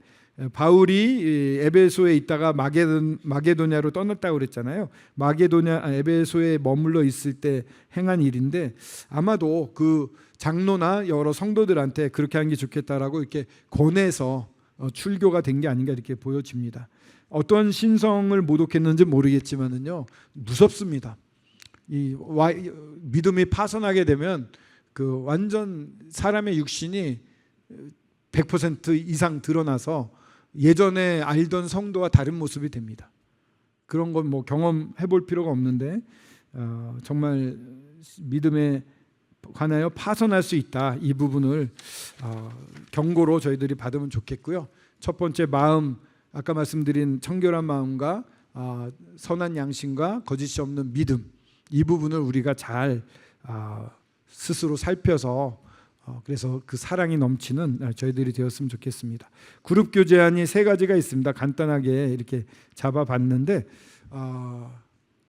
바울이 에베소에 있다가 마게도냐로 떠났다고 그랬잖아요. 에베소에 머물러 있을 때 행한 일인데, 아마도 그 장로나 여러 성도들한테 그렇게 하는 게 좋겠다라고 이렇게 권해서 출교가 된 게 아닌가, 이렇게 보여집니다. 어떤 신성을 모독했는지 모르겠지만은요, 무섭습니다. 믿음이 파손하게 되면 그 완전 사람의 육신이 100% 이상 드러나서 예전에 알던 성도와 다른 모습이 됩니다. 그런 건 뭐 경험해 볼 필요가 없는데 정말 믿음에 관하여 파손할 수 있다, 이 부분을 경고로 저희들이 받으면 좋겠고요. 첫 번째 마음, 아까 말씀드린 청결한 마음과 선한 양심과 거짓이 없는 믿음, 이 부분을 우리가 잘 스스로 살펴서 그래서 그 사랑이 넘치는 저희들이 되었으면 좋겠습니다. 그룹 교제안이 세 가지가 있습니다. 간단하게 이렇게 잡아봤는데